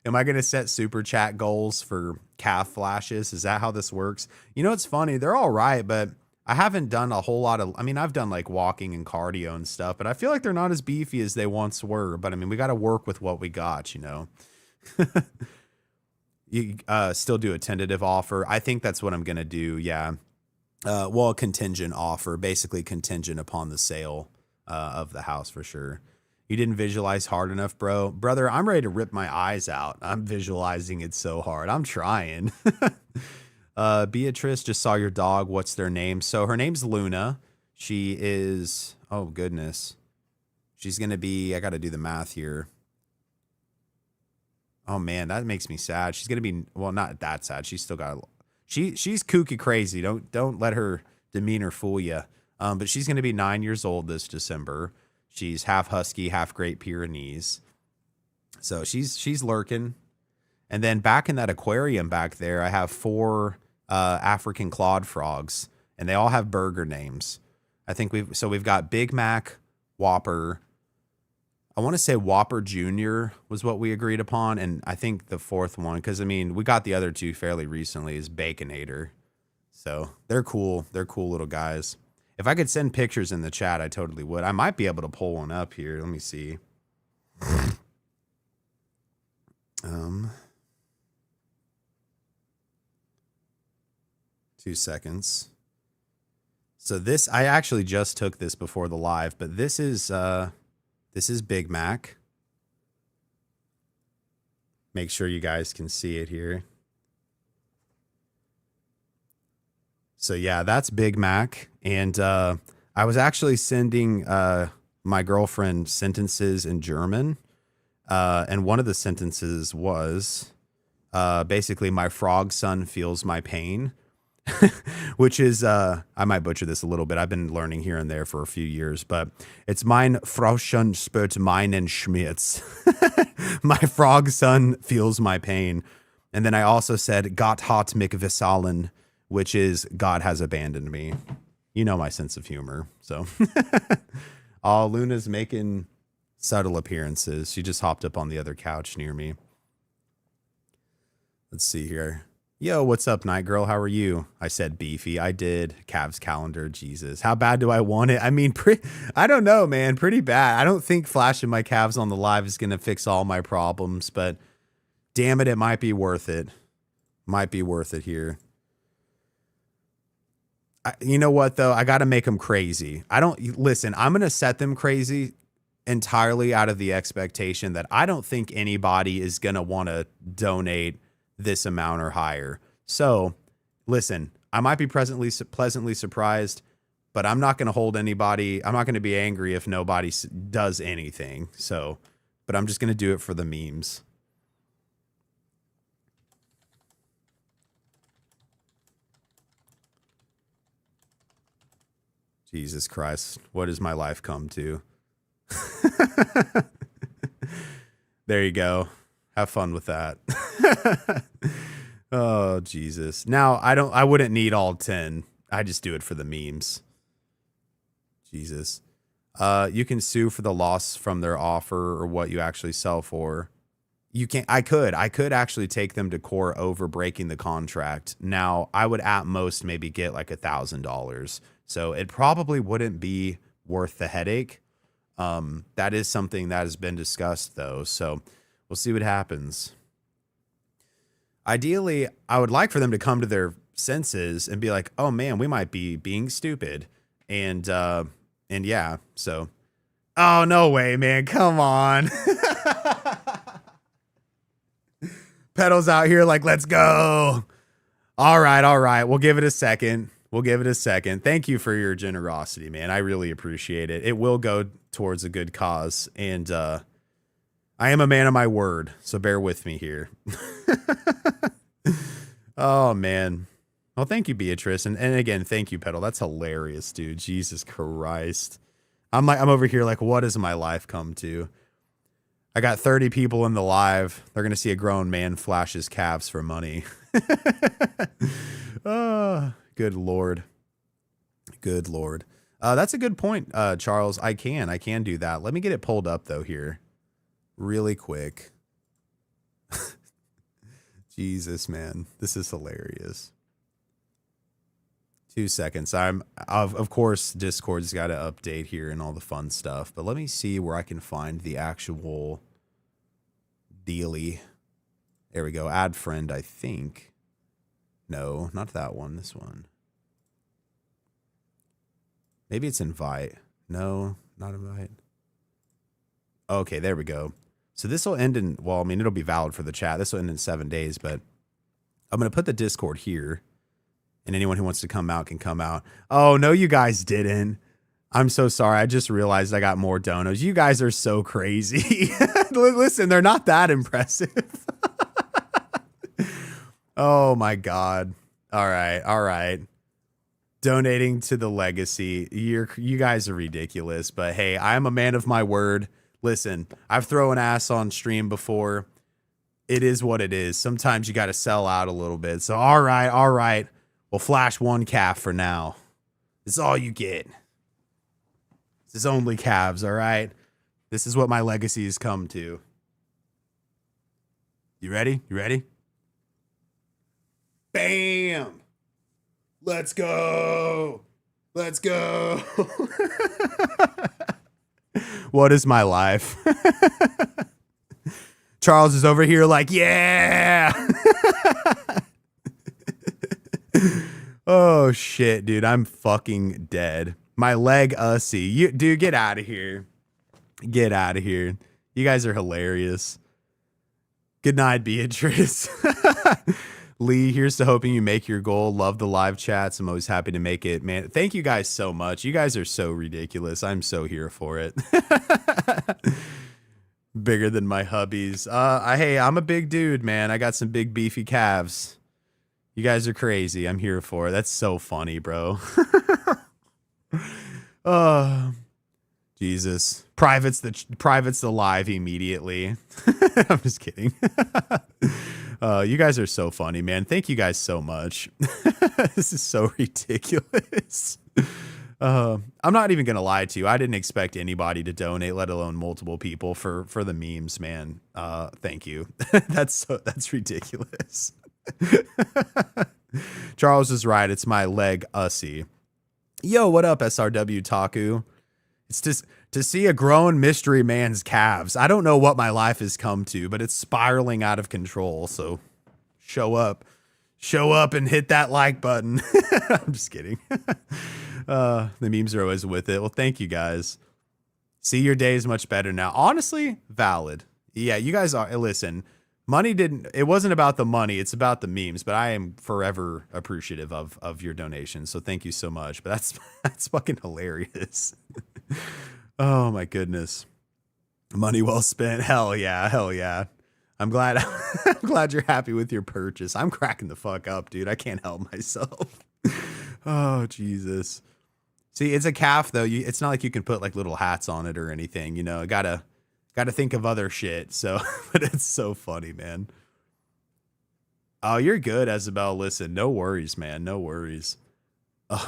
Am I going to set super chat goals for calf flashes? Is that how this works? You know, it's funny. They're all right, but I haven't done a whole lot of, I mean, I've done like walking and cardio and stuff, but I feel like they're not as beefy as they once were. But I mean, we got to work with what we got, you know. You still do a tentative offer. I think that's what I'm going to do. Yeah. Well, a contingent offer, basically contingent upon the sale of the house for sure. You didn't visualize hard enough, bro. Brother, I'm ready to rip my eyes out. I'm visualizing it so hard. I'm trying. Beatrice, just saw your dog. What's their name? So her name's Luna. She is, oh goodness. She's going to be, I got to do the math here. Oh man, that makes me sad. She's going to be, well, not that sad. She's still got, she's kooky crazy. Don't let her demeanor fool you. But she's going to be 9 years old this December. She's half husky, half Great Pyrenees. So she's lurking. And then back in that aquarium back there, I have 4 African clawed frogs, and they all have burger names. I think we've got Big Mac, Whopper. I want to say Whopper Jr. was what we agreed upon, and I think the 4th one, because I mean we got the other 2 fairly recently, is Baconator. So they're cool. They're cool little guys. If I could send pictures in the chat, I totally would. I might be able to pull one up here. Let me see. 2 seconds. So this, I actually just took this before the live, but this is Big Mac. Make sure you guys can see it here. So yeah, that's Big Mac. And I was actually sending my girlfriend sentences in German. And one of the sentences was basically, my frog son feels my pain, which is, I might butcher this a little bit. I've been learning here and there for a few years, but it's mein Frauchen spürt meinen Schmerz. My frog son feels my pain. And then I also said, Gott hat mich verlassen, which is God has abandoned me. You know my sense of humor. So, oh, Luna's making subtle appearances. She just hopped up on the other couch near me. Let's see here. Yo, what's up, Night Girl? How are you? I said beefy. I did. Calves calendar. Jesus. How bad do I want it? I mean, I don't know, man. Pretty bad. I don't think flashing my calves on the live is going to fix all my problems, but damn it, it might be worth it. Might be worth it here. You know what, though? I got to make them crazy. Listen, I'm going to set them crazy entirely out of the expectation that I don't think anybody is going to want to donate this amount or higher. So listen, I might be pleasantly surprised, but I'm not going to hold anybody. I'm not going to be angry if nobody does anything. So, but I'm just going to do it for the memes. Jesus Christ, what has my life come to? There you go. Have fun with that. Oh, Jesus. Now, I wouldn't need all 10. I just do it for the memes. Jesus. You can sue for the loss from their offer or what you actually sell for. You can't. I could actually take them to court over breaking the contract. Now, I would at most maybe get like $1,000. So it probably wouldn't be worth the headache. That is something that has been discussed though. So we'll see what happens. Ideally, I would like for them to come to their senses and be like, oh man, we might be being stupid. And yeah, so, oh, no way, man. Come on. Pedals out here like, let's go. All right. We'll give it a second. Thank you for your generosity, man. I really appreciate it. It will go towards a good cause. And I am a man of my word, so bear with me here. Oh, man. Well, thank you, Beatrice. And again, thank you, Pedal. That's hilarious, dude. Jesus Christ. I'm over here like, what has my life come to? I got 30 people in the live. They're going to see a grown man flash his calves for money. Oh, good Lord. Good Lord. That's a good point, Charles. I can do that. Let me get it pulled up though here really quick. Jesus, man. This is hilarious. 2 seconds. Of course, Discord's got to update here and all the fun stuff, but let me see where I can find the actual dealy. There we go. Add friend, I think. No, not that one. This one. Maybe it's invite. No, not invite. Okay, there we go. So this will end in, well, I mean, it'll be valid for the chat. This will end in 7 days, but I'm going to put the Discord here. And anyone who wants to come out can come out. Oh, no, you guys didn't. I'm so sorry. I just realized I got more donos. You guys are so crazy. Listen, they're not that impressive. Oh, my God. All right. Donating to the legacy. You guys are ridiculous. But, hey, I'm a man of my word. Listen, I've thrown ass on stream before. It is what it is. Sometimes you got to sell out a little bit. So, all right. We'll flash one calf for now. This is all you get. This is only calves, all right? This is what my legacy has come to. You ready? Bam! Let's go! What is my life? Charles is over here like, yeah! Oh shit, dude, I'm fucking dead. My leg ussy. Dude, get out of here. You guys are hilarious. Good night, Beatrice. Lee, here's to hoping you make your goal. Love the live chats. I'm always happy to make it, man. Thank you guys so much. You guys are so ridiculous. I'm so here for it. Bigger than my hubbies. Hey, I'm a big dude, man. I got some big beefy calves. You guys are crazy. I'm here for it. That's so funny, bro. Oh, Jesus. Private's the live immediately. I'm just kidding. You guys are so funny, man. Thank you guys so much. This is so ridiculous. I'm not even going to lie to you. I didn't expect anybody to donate, let alone multiple people for the memes, man. Thank you. That's ridiculous. Charles is right. It's my leg ussy. Yo, what up, SRW Taku? It's just to see a grown mystery man's calves. I don't know what my life has come to, but it's spiraling out of control. So show up and hit that like button. I'm just kidding. The memes are always with it. Well, thank you guys. See, your day is much better now. Honestly, valid. Yeah, you guys are. Listen, it wasn't about the money. It's about the memes, but I am forever appreciative of your donation. So thank you so much. But that's fucking hilarious. Oh my goodness. Money well spent. Hell yeah. I'm glad you're happy with your purchase. I'm cracking the fuck up, dude. I can't help myself. Oh, Jesus. See, it's a calf though. It's not like you can put like little hats on it or anything, you know. Gotta think of other shit. So, but it's so funny, man. Oh, you're good, Isabel. Listen, no worries, man. No worries. Uh,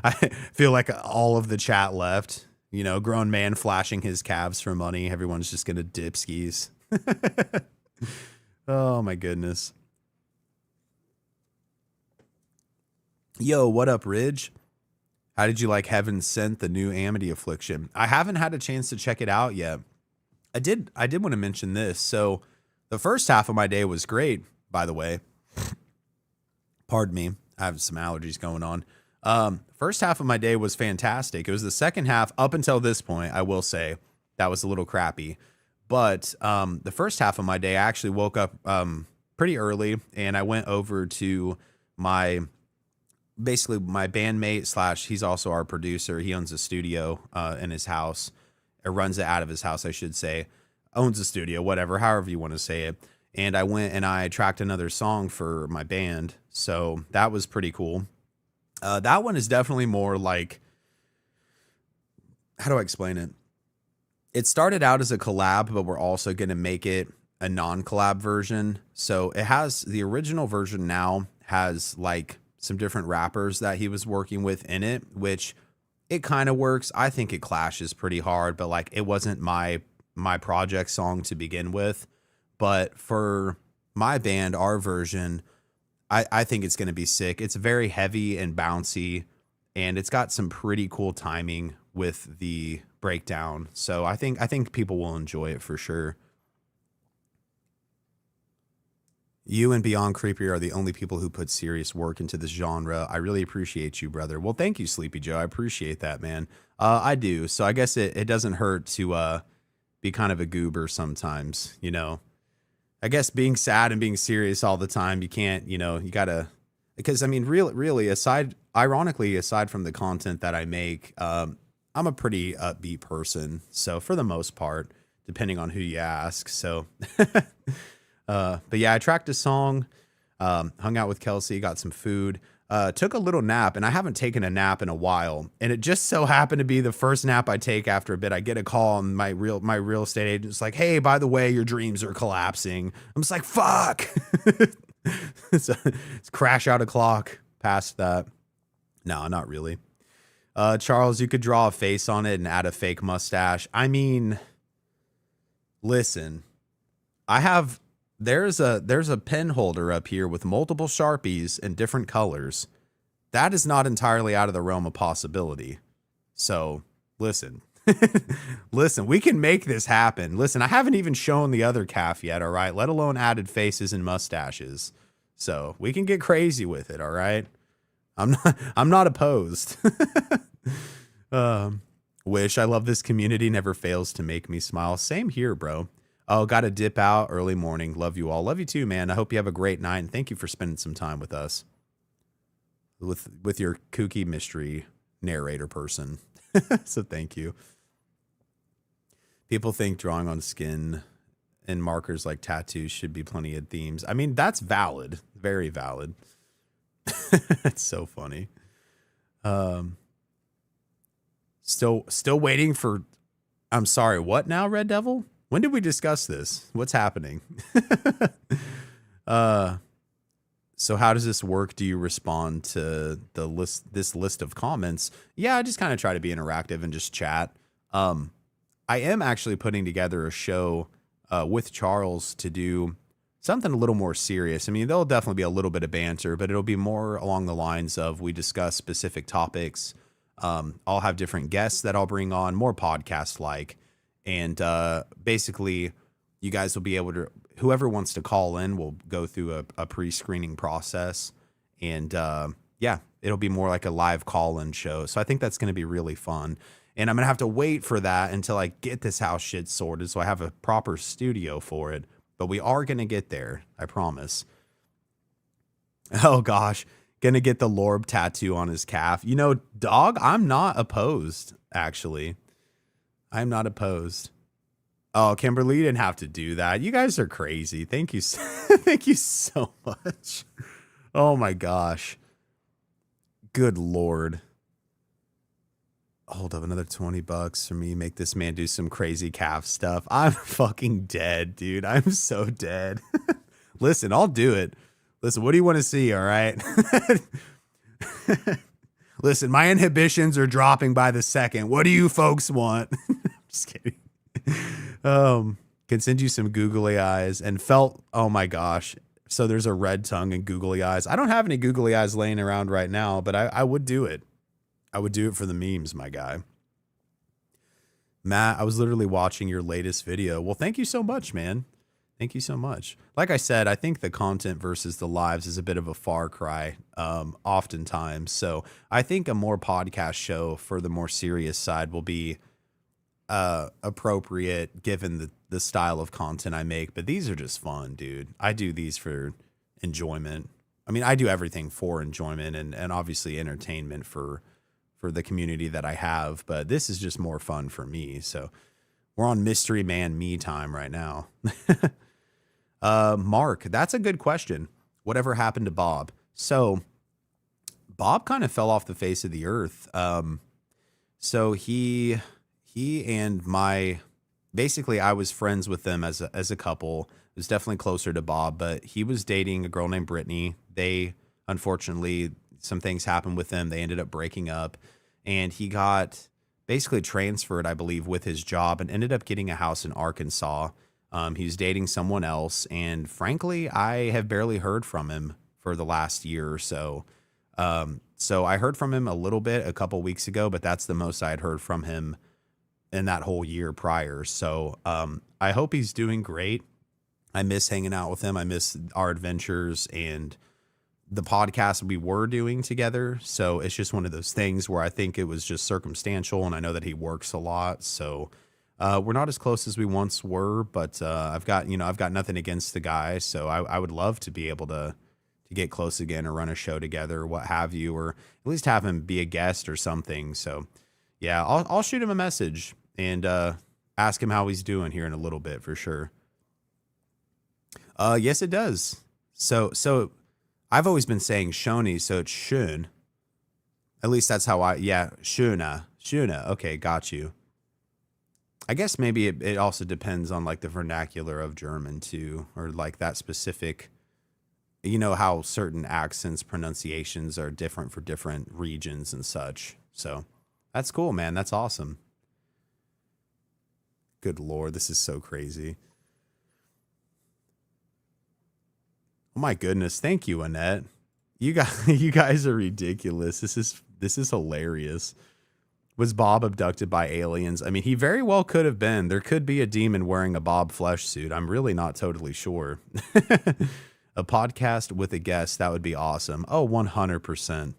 I feel like all of the chat left. You know, grown man flashing his calves for money. Everyone's just gonna dip skis. Oh my goodness. Yo, what up, Ridge? How did you like Heaven Sent, the new Amity Affliction? I haven't had a chance to check it out yet. I did want to mention this. So the first half of my day was great, by the way. Pardon me. I have some allergies going on. First half of my day was fantastic. It was the second half up until this point, I will say, that was a little crappy. But the first half of my day, I actually woke up pretty early and I went over to my basically my bandmate slash he's also our producer. He owns a studio in his house, or runs it out of his house, I should say. Owns a studio, whatever, however you want to say it. And I went and I tracked another song for my band. So that was pretty cool. That one is definitely more like, how do I explain it? It started out as a collab, but we're also going to make it a non-collab version. So it has the original version now has like some different rappers that he was working with in it, which it kind of works. I think it clashes pretty hard, but like it wasn't my project song to begin with. But for my band, our version, I think it's going to be sick. It's very heavy and bouncy, and it's got some pretty cool timing with the breakdown. So I think people will enjoy it for sure. You and Beyond Creepy are the only people who put serious work into this genre. I really appreciate you, brother. Well, thank you, Sleepy Joe. I appreciate that, man. I do. So I guess it doesn't hurt to be kind of a goober sometimes, you know. I guess being sad and being serious all the time, you can't, you know, you gotta, because I mean, really, ironically, aside from the content that I make, I'm a pretty upbeat person. So for the most part, depending on who you ask. So, but yeah, I tracked a song, hung out with Kelsey, got some food, took a little nap, and I haven't taken a nap in a while. And it just so happened to be the first nap I take after a bit. I get a call, and my real estate agent's like, "Hey, by the way, your dreams are collapsing." I'm just like, "Fuck!" it's crash out a clock past that. No, not really. Charles, you could draw a face on it and add a fake mustache. I mean, listen, there's a pen holder up here with multiple Sharpies in different colors. That is not entirely out of the realm of possibility. So listen, listen, we can make this happen. Listen, I haven't even shown the other calf yet. All right. Let alone added faces and mustaches. So we can get crazy with it. All right. I'm not opposed. Wish I love this community. Never fails to make me smile. Same here, bro. Oh, got to dip out early morning. Love you all. Love you too, man. I hope you have a great night. And thank you for spending some time with us. With your kooky mystery narrator person. So thank you. People think drawing on skin and markers like tattoos should be plenty of themes. I mean, that's valid. Very valid. It's so funny. Still waiting for, I'm sorry, what now, Red Devil? When did we discuss this? What's happening? So how does this work? Do you respond to this list of comments? Yeah, I just kind of try to be interactive and just chat. I am actually putting together a show with Charles to do something a little more serious. I mean, there'll definitely be a little bit of banter, but it'll be more along the lines of we discuss specific topics. I'll have different guests that I'll bring on, more podcast-like. And basically, you guys will be able to, whoever wants to call in will go through a pre-screening process. And yeah, it'll be more like a live call-in show. So I think that's going to be really fun. And I'm going to have to wait for that until I get this house shit sorted so I have a proper studio for it. But we are going to get there. I promise. Oh, gosh. Going to get the Lorb tattoo on his calf. You know, dog, I'm not opposed, actually. I'm not opposed. Oh, Kimberly, you didn't have to do that. You guys are crazy. Thank you. Thank you so much. Oh, my gosh. Good Lord. Hold up, another $20 for me. Make this man do some crazy calf stuff. I'm fucking dead, dude. I'm so dead. Listen, I'll do it. Listen, what do you want to see? All right. Listen, my inhibitions are dropping by the second. What do you folks want? Just kidding. Can send you some googly eyes and felt, oh my gosh. So there's a red tongue and googly eyes. I don't have any googly eyes laying around right now, but I would do it. I would do it for the memes, my guy. Matt, I was literally watching your latest video. Well, thank you so much, man. Thank you so much. Like I said, I think the content versus the lives is a bit of a far cry, oftentimes. So I think a more podcast show for the more serious side will be appropriate given the style of content I make. But these are just fun, dude. I do these for enjoyment. I mean, I do everything for enjoyment and obviously entertainment for the community that I have. But this is just more fun for me. So we're on Mystery Man me time right now. Mark, that's a good question. Whatever happened to Bob? So Bob kind of fell off the face of the earth. So he and basically I was friends with them as a couple. It was definitely closer to Bob, but he was dating a girl named Brittany. They, unfortunately, some things happened with them. They ended up breaking up, and he got basically transferred, I believe, with his job and ended up getting a house in Arkansas. He's dating someone else, and frankly, I have barely heard from him for the last year or so. So I heard from him a little bit a couple weeks ago, but that's the most I had heard from him in that whole year prior. So I hope he's doing great. I miss hanging out with him. I miss our adventures and the podcast we were doing together. So it's just one of those things where I think it was just circumstantial, and I know that he works a lot. So we're not as close as we once were, but I've got nothing against the guy. So I would love to be able to get close again or run a show together or what have you, or at least have him be a guest or something. So yeah, I'll shoot him a message and ask him how he's doing here in a little bit for sure. Yes, it does. So I've always been saying Shoni, so it's Shun. At least that's how Shuna. Okay, got you. I guess maybe it also depends on like the vernacular of German too, or like that specific, you know, how certain accents, pronunciations are different for different regions and such. So that's cool, man. That's awesome. Good Lord, this is so crazy. Oh my goodness. Thank you, Annette. You guys are ridiculous. This is hilarious. Was Bob abducted by aliens? I mean, he very well could have been. There could be a demon wearing a Bob flesh suit. I'm really not totally sure. A podcast with a guest, that would be awesome. Oh, 100%.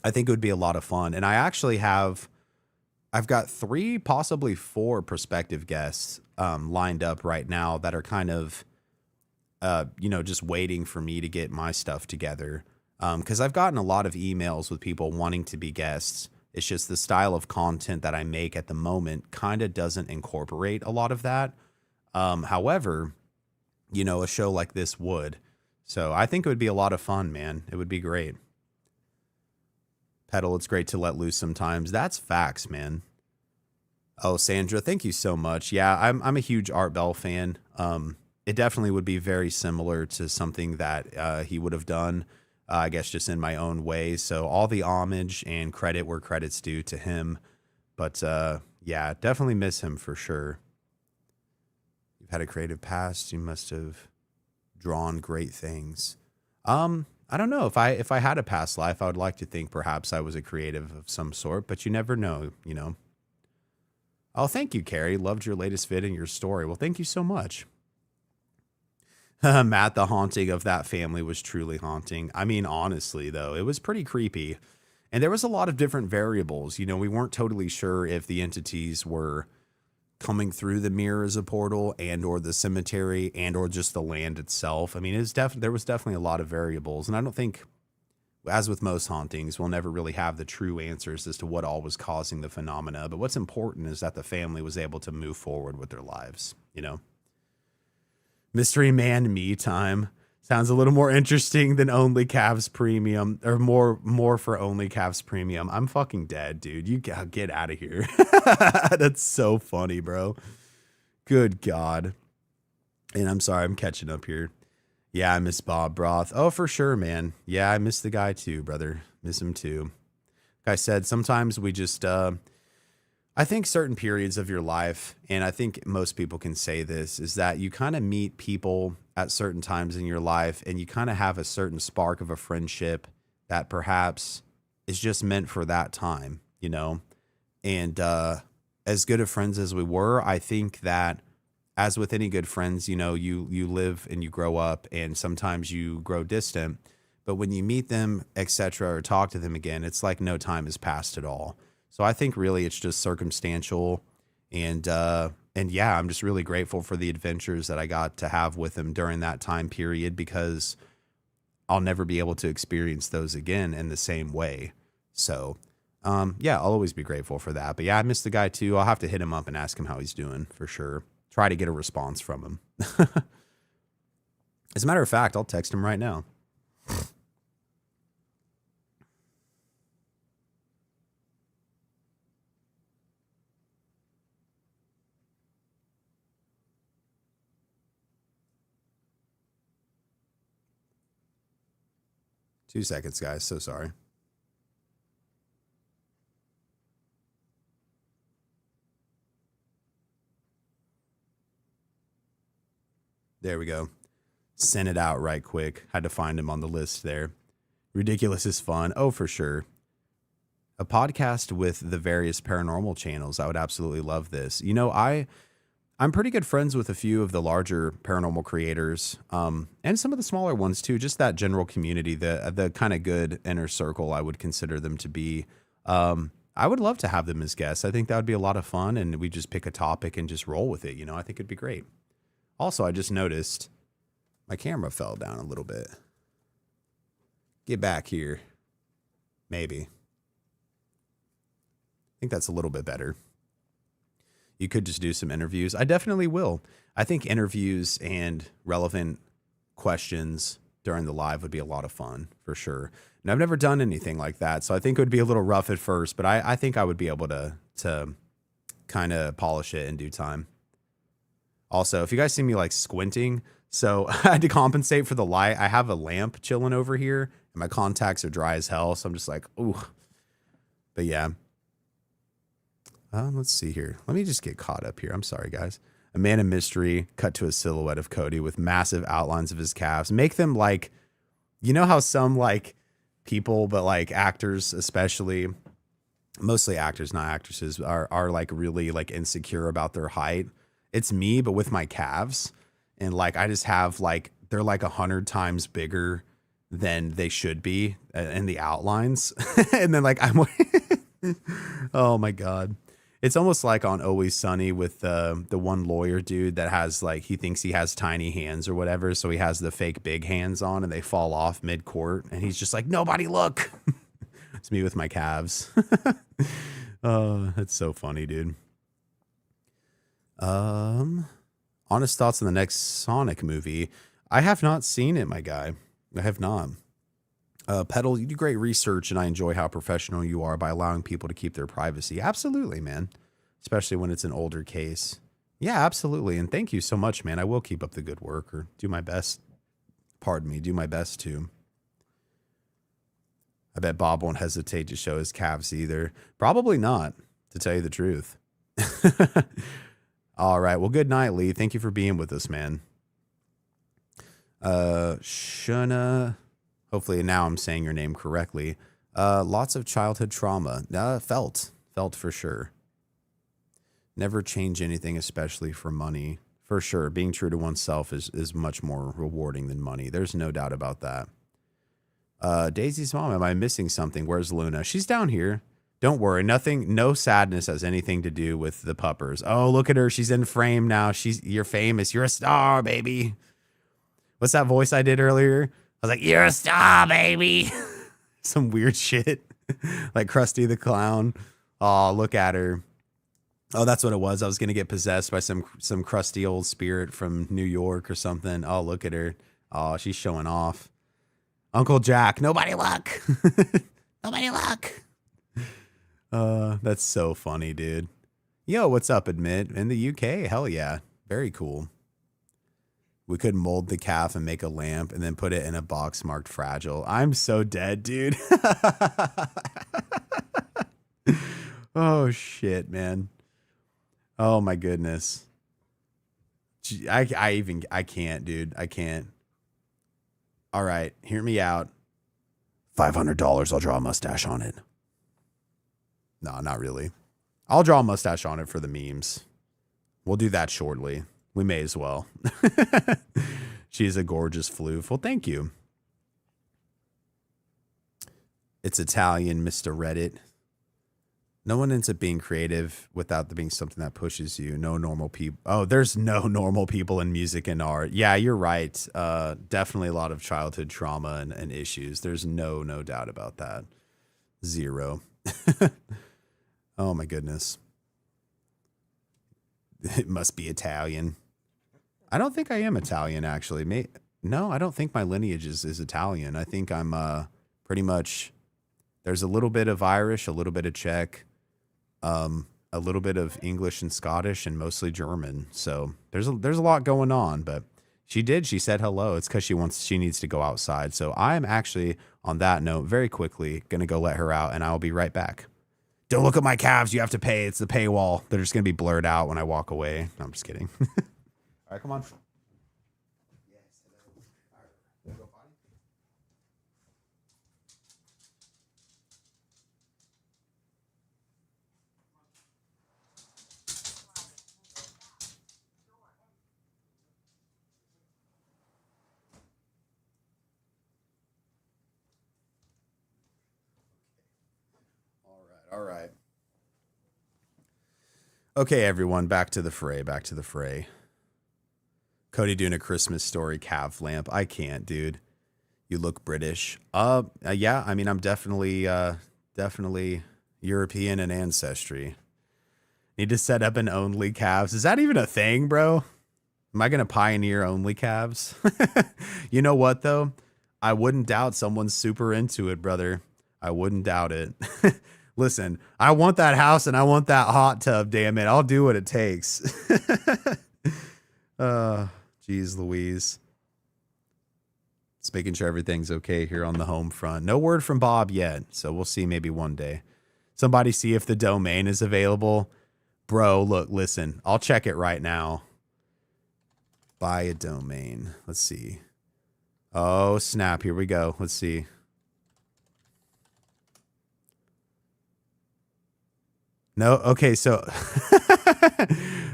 I think it would be a lot of fun. And I've got 3, possibly 4 prospective guests lined up right now that are kind of, just waiting for me to get my stuff together. Because I've gotten a lot of emails with people wanting to be guests. It's just the style of content that I make at the moment kind of doesn't incorporate a lot of that. However, a show like this would. So I think it would be a lot of fun, man. It would be great. Pedal, it's great to let loose sometimes. That's facts, man. Oh, Sandra, thank you so much. Yeah, I'm a huge Art Bell fan. It definitely would be very similar to something that he would have done, I guess just in my own way. So all the homage and credit where credit's due to him. But yeah, definitely miss him for sure. You've had a creative past. You must have drawn great things. I don't know if I had a past life, I would like to think perhaps I was a creative of some sort, but you never know, Oh, thank you, Carrie. Loved your latest vid and your story. Well, thank you so much. Matt, the haunting of that family was truly haunting. I mean, honestly, though, it was pretty creepy. And there was a lot of different variables. We weren't totally sure if the entities were coming through the mirror as a portal and or the cemetery and or just the land itself. I mean, there was definitely a lot of variables. And I don't think, as with most hauntings, we'll never really have the true answers as to what all was causing the phenomena. But what's important is that the family was able to move forward with their lives, Mystery Man me time sounds a little more interesting than Only Calves Premium, or more for Only Calves Premium. I'm fucking dead, dude. You get out of here. That's so funny, bro. Good God. And I'm sorry, I'm catching up here. Yeah, I miss Bob Broth. Oh, for sure, man. Yeah, I miss the guy too, brother. Miss him too. I said, sometimes we just, I think certain periods of your life, and I think most people can say this, is that you kind of meet people at certain times in your life and you kind of have a certain spark of a friendship that perhaps is just meant for that time, you know? And as good of friends as we were, I think that as with any good friends, you know, you live and you grow up and sometimes you grow distant. But when you meet them, etc., or talk to them again, it's like no time has passed at all. So I think really it's just circumstantial, and yeah, I'm just really grateful for the adventures that I got to have with him during that time period because I'll never be able to experience those again in the same way. So yeah, I'll always be grateful for that. But yeah, I miss the guy too. I'll have to hit him up and ask him how he's doing for sure. Try to get a response from him. As a matter of fact, I'll text him right now. 2 seconds, guys. So sorry. There we go. Sent it out right quick. Had to find him on the list there. Ridiculous is fun. Oh, for sure. A podcast with the various paranormal channels. I would absolutely love this. You know, I'm pretty good friends with a few of the larger paranormal creators, and some of the smaller ones too. Just that general community, the kind of good inner circle, I would consider them to be. I would love to have them as guests. I think that would be a lot of fun, and we just pick a topic and just roll with it. You know, I think it'd be great. Also, I just noticed my camera fell down a little bit. Get back here. Maybe. I think that's a little bit better. You could just do some interviews. I definitely will. I think interviews and relevant questions during the live would be a lot of fun for sure. And I've never done anything like that, so I think it would be a little rough at first, but I think I would be able to kind of polish it in due time. Also, if you guys see me like squinting, so I had to compensate for the light. I have a lamp chilling over here, and my contacts are dry as hell, so I'm just like, ooh. But yeah. Let's see here. Let me just get caught up here. I'm sorry, guys. A man of mystery cut to a silhouette of Cody with massive outlines of his calves. Make them like, you know how some like people, but like actors especially, mostly actors, not actresses, are like really like insecure about their height. It's me, but with my calves. And like, I just have like, they're like 100 times bigger than they should be in the outlines. And then like, oh my God. It's almost like on Always Sunny with the one lawyer dude that has like, he thinks he has tiny hands or whatever. So he has the fake big hands on and they fall off mid court. And he's just like, nobody look. It's me with my calves. Oh, that's so funny, dude. Honest thoughts on the next Sonic movie. I have not seen it, my guy. I have not. Pedal, you do great research, and I enjoy how professional you are by allowing people to keep their privacy. Absolutely, man. Especially when it's an older case. Yeah, absolutely. And thank you so much, man. I will keep up the good work or do my best. Pardon me, do my best to. I bet Bob won't hesitate to show his calves either. Probably not, to tell you the truth. All right. Well, good night, Lee. Thank you for being with us, man. Shuna. Hopefully now I'm saying your name correctly. Lots of childhood trauma. Felt for sure. Never change anything, especially for money. For sure. Being true to oneself is much more rewarding than money. There's no doubt about that. Daisy's mom, am I missing something? Where's Luna? She's down here. Don't worry. No sadness has anything to do with the puppers. Oh, look at her. She's in frame now. You're famous. You're a star, baby. What's that voice I did earlier? I was like, you're a star, baby. Some weird shit. Like Krusty the Clown. Oh, look at her. Oh, that's what it was. I was going to get possessed by some crusty old spirit from New York or something. Oh, look at her. Oh, she's showing off. Uncle Jack. Nobody look. Nobody look. That's so funny, dude. Yo, what's up, Admit? In the UK? Hell yeah. Very cool. We could mold the calf and make a lamp and then put it in a box marked fragile. I'm so dead, dude. Oh shit, man. Oh my goodness. I can't, dude. I can't. All right, hear me out. $500. I'll draw a mustache on it. No, not really. I'll draw a mustache on it for the memes. We'll do that shortly. We may as well. She's a gorgeous floof. Well, thank you. It's Italian, Mr. Reddit. No one ends up being creative without there being something that pushes you. No normal people. Oh, there's no normal people in music and art. Yeah, you're right. Definitely a lot of childhood trauma and issues. There's no doubt about that. Zero. Oh my goodness. It must be Italian. I don't think I am Italian, actually. No, I don't think my lineage is Italian. I think I'm pretty much, there's a little bit of Irish, a little bit of Czech, a little bit of English and Scottish, and mostly German. So there's a lot going on, but she said hello. It's because she needs to go outside. So I'm actually, on that note, very quickly going to go let her out, and I'll be right back. Don't look at my calves. You have to pay. It's the paywall. They're just going to be blurred out when I walk away. No, I'm just kidding. All right, come on. All right. Okay, everyone, back to the fray. Cody doing a Christmas story calf lamp. I can't, dude. You look British. Yeah, I mean, I'm definitely European in ancestry. Need to set up an Only Calves. Is that even a thing, bro? Am I going to pioneer Only Calves? You know what, though? I wouldn't doubt someone's super into it, brother. I wouldn't doubt it. Listen, I want that house and I want that hot tub, damn it. I'll do what it takes. Geez Louise. Just making sure everything's okay here on the home front. No word from Bob yet, so we'll see maybe one day. Somebody see if the domain is available. Bro, look, listen. I'll check it right now. Buy a domain. Let's see. Oh, snap. Here we go. Let's see. No, okay, so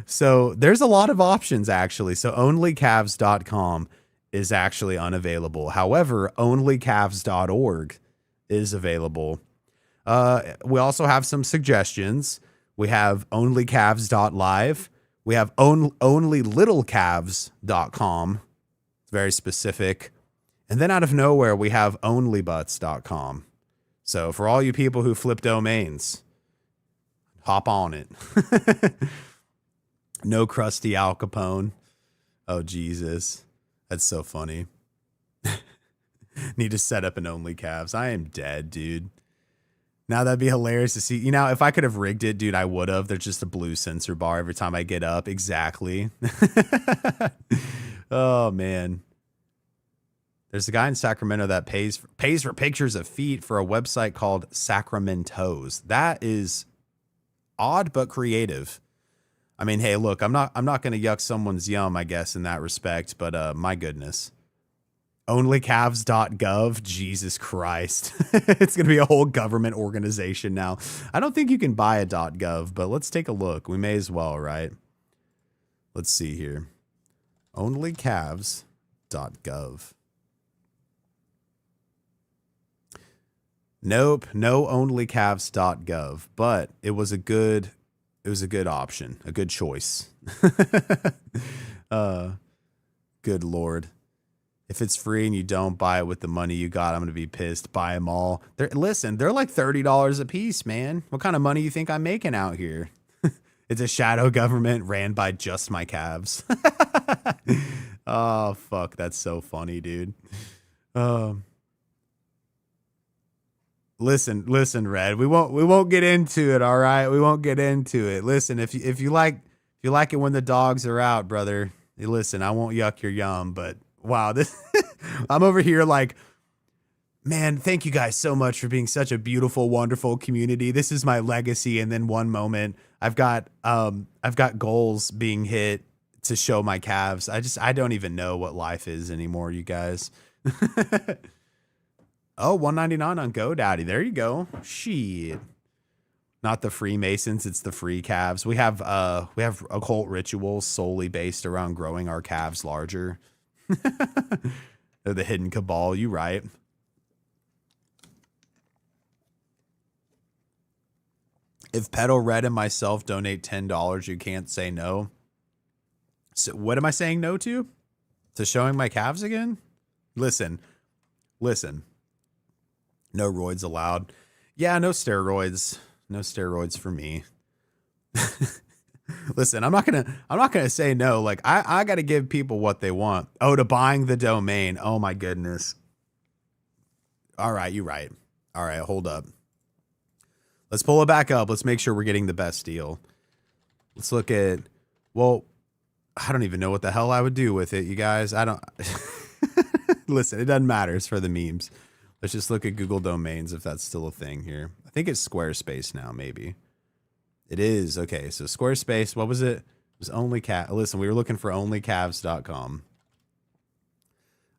so there's a lot of options actually. So onlycalves.com is actually unavailable. However, onlycalves.org is available. We also have some suggestions. We have onlycalves.live. We have onlylittlecalves.com. It's very specific. And then out of nowhere, we have onlybutts.com. So for all you people who flip domains, hop on it. No crusty Al Capone. Oh, Jesus. That's so funny. Need to set up an Only Calves. I am dead, dude. Now that'd be hilarious to see. You know, if I could have rigged it, dude, I would have. There's just a blue sensor bar every time I get up. Exactly. Oh, man. There's a guy in Sacramento that pays for pictures of feet for a website called Sacramento's. That is odd but creative. I mean, hey, look, I'm not going to yuck someone's yum, I guess, in that respect, but my goodness. Onlycalves.gov, Jesus Christ. It's going to be a whole government organization now. I don't think you can buy a .gov, but let's take a look. We may as well, right? Let's see here. Onlycalves.gov. Nope, no onlycalves.gov, but it was a good option, a good choice. Good Lord. If it's free and you don't buy it with the money you got, I'm going to be pissed. Buy them all. They're like $30 a piece, man. What kind of money you think I'm making out here? It's a shadow government ran by just my calves. Oh, fuck. That's so funny, dude. Listen, Red. We won't get into it. All right, we won't get into it. Listen, if you like it when the dogs are out, brother. Listen, I won't yuck your yum, but wow, this I'm over here like Man, thank you guys so much for being such a beautiful, wonderful community. This is my legacy. And then one moment I've got goals being hit to show my calves. I don't even know what life is anymore, you guys. Oh, 199 on GoDaddy. There you go. Shit. Not the Freemasons, it's the free calves. We have occult rituals solely based around growing our calves larger. They're the hidden cabal, you right. If Pedal Red and myself donate $10, you can't say no. So what am I saying no to? To showing my calves again? Listen. No roids allowed. Yeah, no steroids. No steroids for me. Listen, I'm not gonna say no. Like I gotta give people what they want. Oh, to buying the domain. Oh my goodness. All right, you're right. All right, hold up. Let's pull it back up. Let's make sure we're getting the best deal. Let's look at, well, I don't even know what the hell I would do with it, you guys. I don't, listen, it doesn't matter. It's for the memes. Let's just look at Google domains if that's still a thing here. I think it's Squarespace now, maybe. It is. Okay, so Squarespace, what was it? It was listen, we were looking for onlycalves.com.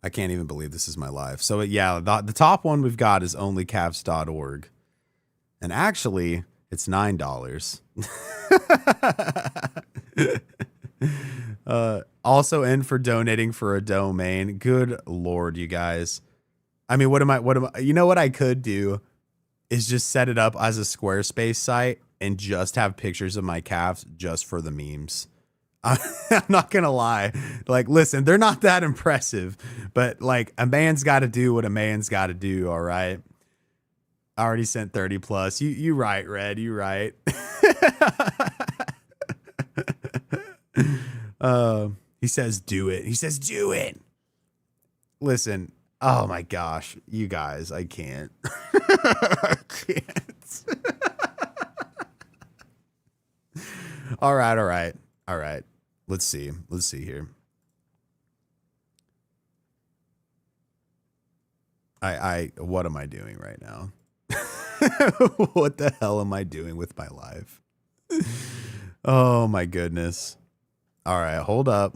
I can't even believe this is my life. So yeah, the top one we've got is onlycalves.org. And actually, it's $9. Also in for donating for a domain. Good Lord, you guys. I mean, what am I, you know what I could do is just set it up as a Squarespace site and just have pictures of my calves just for the memes. I'm not going to lie. Like, listen, they're not that impressive, but like a man's got to do what a man's got to do. All right. I already sent 30 plus. You right, Red. You right. He says, do it. He says, do it. Listen. Oh my gosh. You guys, I can't. I can't. All right. Let's see here. What am I doing right now? What the hell am I doing with my life? Oh my goodness. All right, hold up.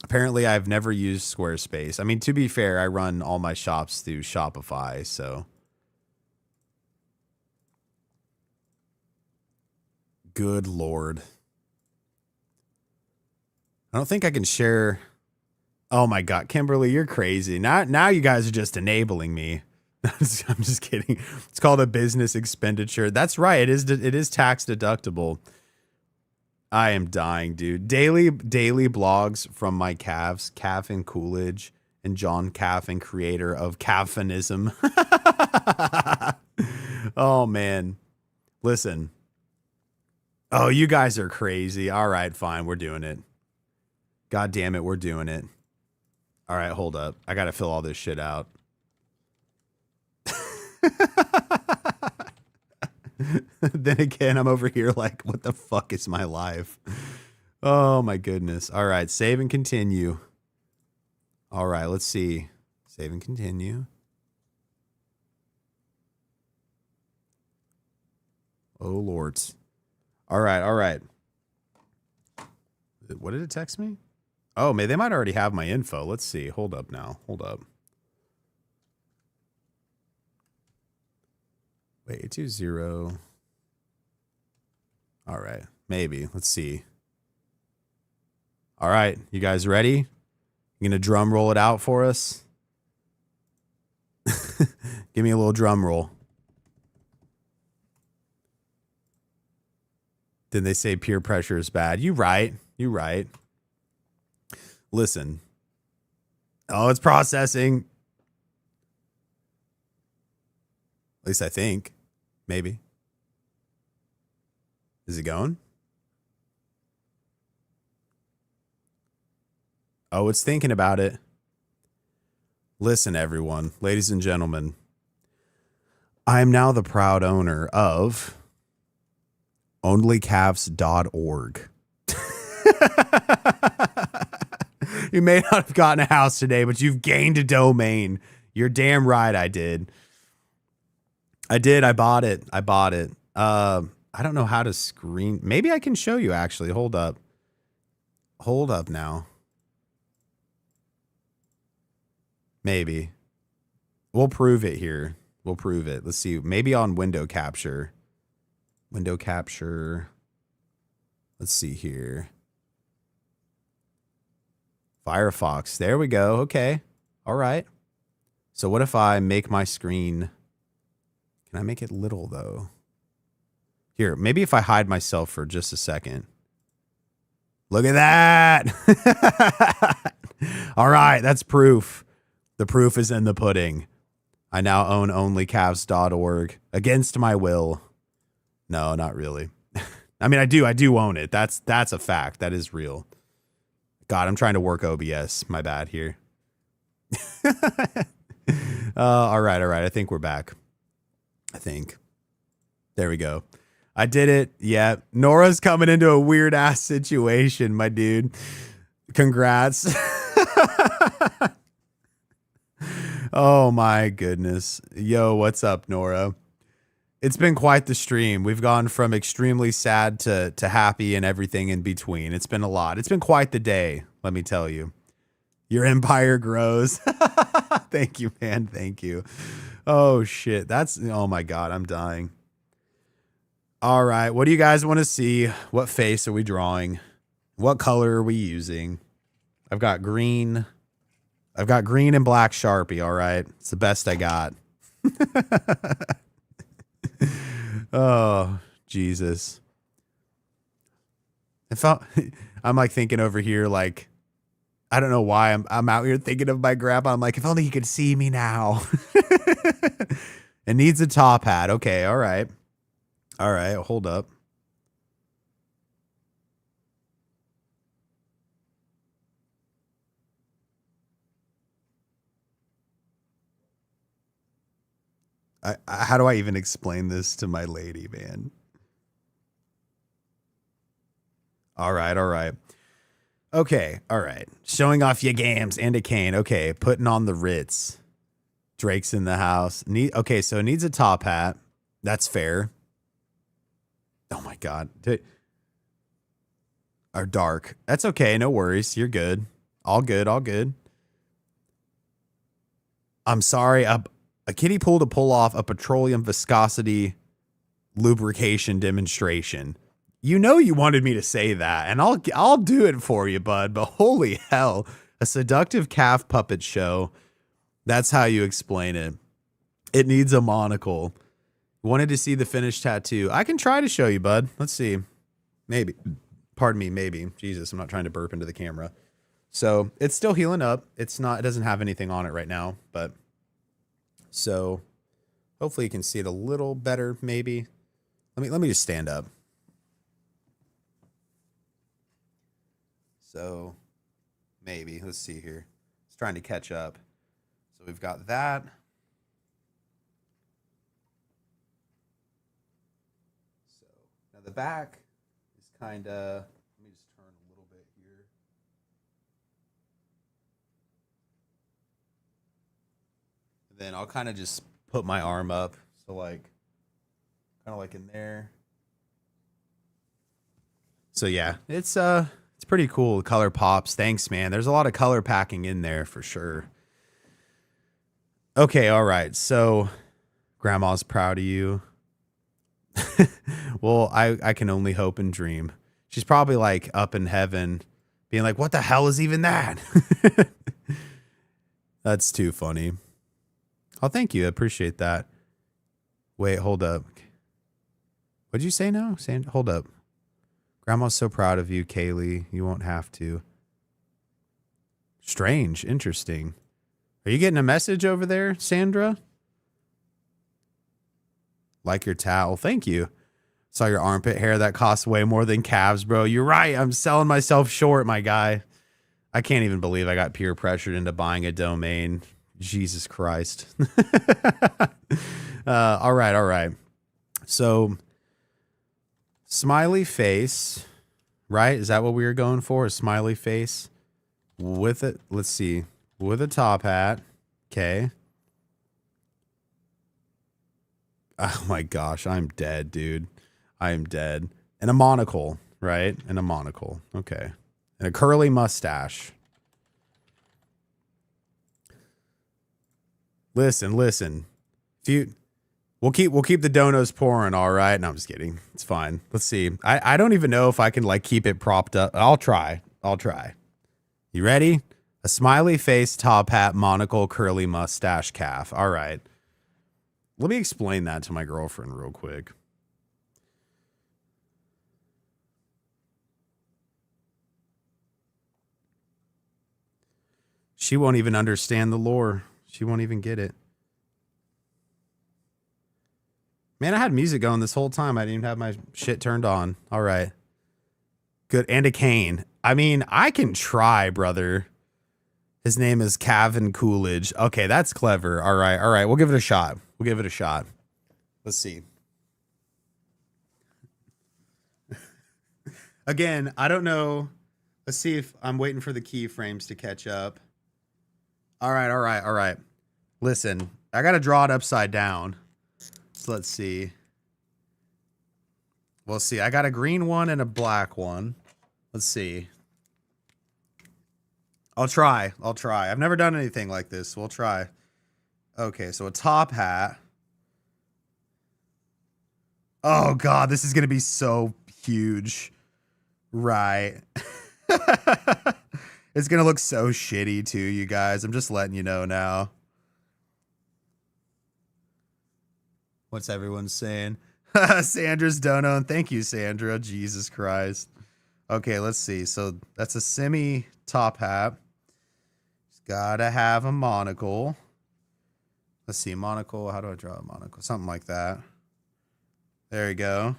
Apparently I've never used Squarespace. I mean, to be fair, I run all my shops through Shopify, so. Good Lord. I don't think I can share. Oh my God, Kimberly, you're crazy. Now you guys are just enabling me. I'm just kidding. It's called a business expenditure. That's right. It is tax deductible. I am dying, dude. Daily blogs from my calves, Calf and Coolidge, and John Caffin, creator of Caffinism. Oh man. Listen. Oh, you guys are crazy. All right, fine. We're doing it. God damn it, we're doing it. All right, hold up. I got to fill all this shit out. Then again, I'm over here like, what the fuck is my life? Oh my goodness. All right, save and continue. All right, let's see. Save and continue. Oh lords. All right. What did it text me? Oh, man, they might already have my info. Let's see. Hold up now. Hold up. Wait, 820. All right. Maybe. Let's see. All right. You guys ready? You gonna drum roll it out for us? Give me a little drum roll. Then they say peer pressure is bad. You right. Listen. Oh, it's processing. At least I think. Maybe. Is it going? Oh, it's thinking about it. Listen, everyone, ladies and gentlemen. I am now the proud owner of OnlyCalves.org. You may not have gotten a house today, but you've gained a domain. You're damn right I did. I bought it. I don't know how to screen. Maybe I can show you actually. Hold up now. Maybe. We'll prove it here. We'll prove it. Let's see. Maybe on window capture. Let's see here. Firefox. There we go. Okay. All right. So what if I make my screen? Can I make it little though? Here, maybe if I hide myself for just a second. Look at that. All right. That's proof. The proof is in the pudding. I now own onlycalves.org against my will. No, not really. I mean, I do own it. That's a fact. That is real. God, I'm trying to work OBS. My bad here. All right. I think we're back. I think. There we go. I did it. Yeah. Nora's coming into a weird ass situation, my dude. Congrats. Oh my goodness. Yo, what's up, Nora? It's been quite the stream. We've gone from extremely sad to happy and everything in between. It's been a lot. It's been quite the day, let me tell you. Your empire grows. Thank you, man. Thank you. Oh, shit. Oh, my God. I'm dying. All right. What do you guys want to see? What face are we drawing? What color are we using? I've got green. I've got green and black Sharpie. All right. It's the best I got. Oh, Jesus. I'm like thinking over here, like, I don't know why I'm out here thinking of my grandpa. I'm like, if only he could see me now. It needs a top hat. Okay. All right. All right. Hold up. How do I even explain this to my lady, man? All right. All right. Okay. All right. Showing off your games and a cane. Okay. Putting on the Ritz. Drake's in the house. Okay. So it needs a top hat. That's fair. Oh my God. Or dark. That's okay. No worries. You're good. All good. All good. I'm sorry. A kiddie pool to pull off a petroleum viscosity lubrication demonstration. You know you wanted me to say that, and I'll do it for you, bud. But holy hell, a seductive calf puppet show. That's how you explain it. It needs a monocle. Wanted to see the finished tattoo. I can try to show you, bud. Let's see. Maybe. Pardon me, maybe. Jesus, I'm not trying to burp into the camera. So it's still healing up. It doesn't have anything on it right now, but so hopefully you can see it a little better, maybe. Let me just stand up. So maybe, let's see here. It's trying to catch up. So we've got that. So now the back is kind of, let me just turn a little bit here. And then I'll kind of just put my arm up. So like, kind of like in there. So yeah, it's pretty cool. Color pops. Thanks, man. There's a lot of color packing in there for sure. Okay, all right. So grandma's proud of you. Well, I can only hope and dream. She's probably like up in heaven being like, what the hell is even that? That's too funny. Oh, thank you. I appreciate that. Wait, hold up. What'd you say now? Hold up. Grandma's so proud of you, Kaylee. You won't have to. Strange. Interesting. Are you getting a message over there, Sandra? Like your towel. Thank you. Saw your armpit hair. That costs way more than calves, bro. You're right. I'm selling myself short, my guy. I can't even believe I got peer pressured into buying a domain. Jesus Christ. All right. All right. So smiley face, right? Is that what we were going for? A smiley face. with it. Let's see. With a top hat. Okay. Oh my gosh, I'm dead, dude. I am dead. And a monocle, right? And a monocle. Okay. And a curly mustache. Listen. If you we'll keep the donos pouring, all right? No, I'm just kidding. It's fine. Let's see. I don't even know if I can like keep it propped up. I'll try. You ready? A smiley face, top hat, monocle, curly mustache, calf. All right. Let me explain that to my girlfriend real quick. She won't even understand the lore. She won't even get it. Man, I had music going this whole time. I didn't even have my shit turned on. All right. Good. And a cane. I mean, I can try, brother. His name is Calvin Coolidge. Okay, that's clever. All right. We'll give it a shot. Let's see. Again, I don't know. Let's see if I'm waiting for the keyframes to catch up. All right. Listen, I got to draw it upside down. So let's see. We'll see. I got a green one and a black one. Let's see. I'll try. I've never done anything like this. We'll try. Okay, so a top hat. Oh, God, this is going to be so huge. Right. It's going to look so shitty, too, you guys. I'm just letting you know now. What's everyone saying? Sandra's dono, and thank you, Sandra. Jesus Christ. Okay, let's see. So that's a semi top hat. It's gotta have a monocle. Let's see, monocle. How do I draw a monocle? Something like that. There you go.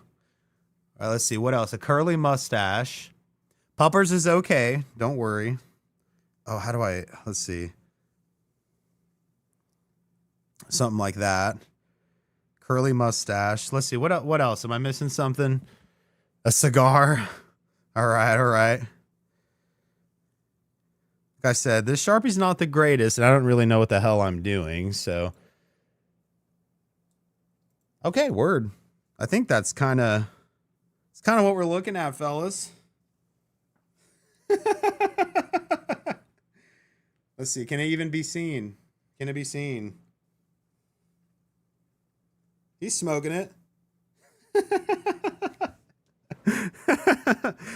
All right, let's see. What else? A curly mustache. Puppers is okay. Don't worry. Oh, how do I... Let's see. Something like that. Curly mustache. Let's see. What else? Am I missing something? A cigar. All right. Like I said, this Sharpie's not the greatest, and I don't really know what the hell I'm doing, so... Okay, word. I think that's kind of... It's kind of what we're looking at, fellas. Let's see. Can it even be seen? Can it be seen? He's smoking it.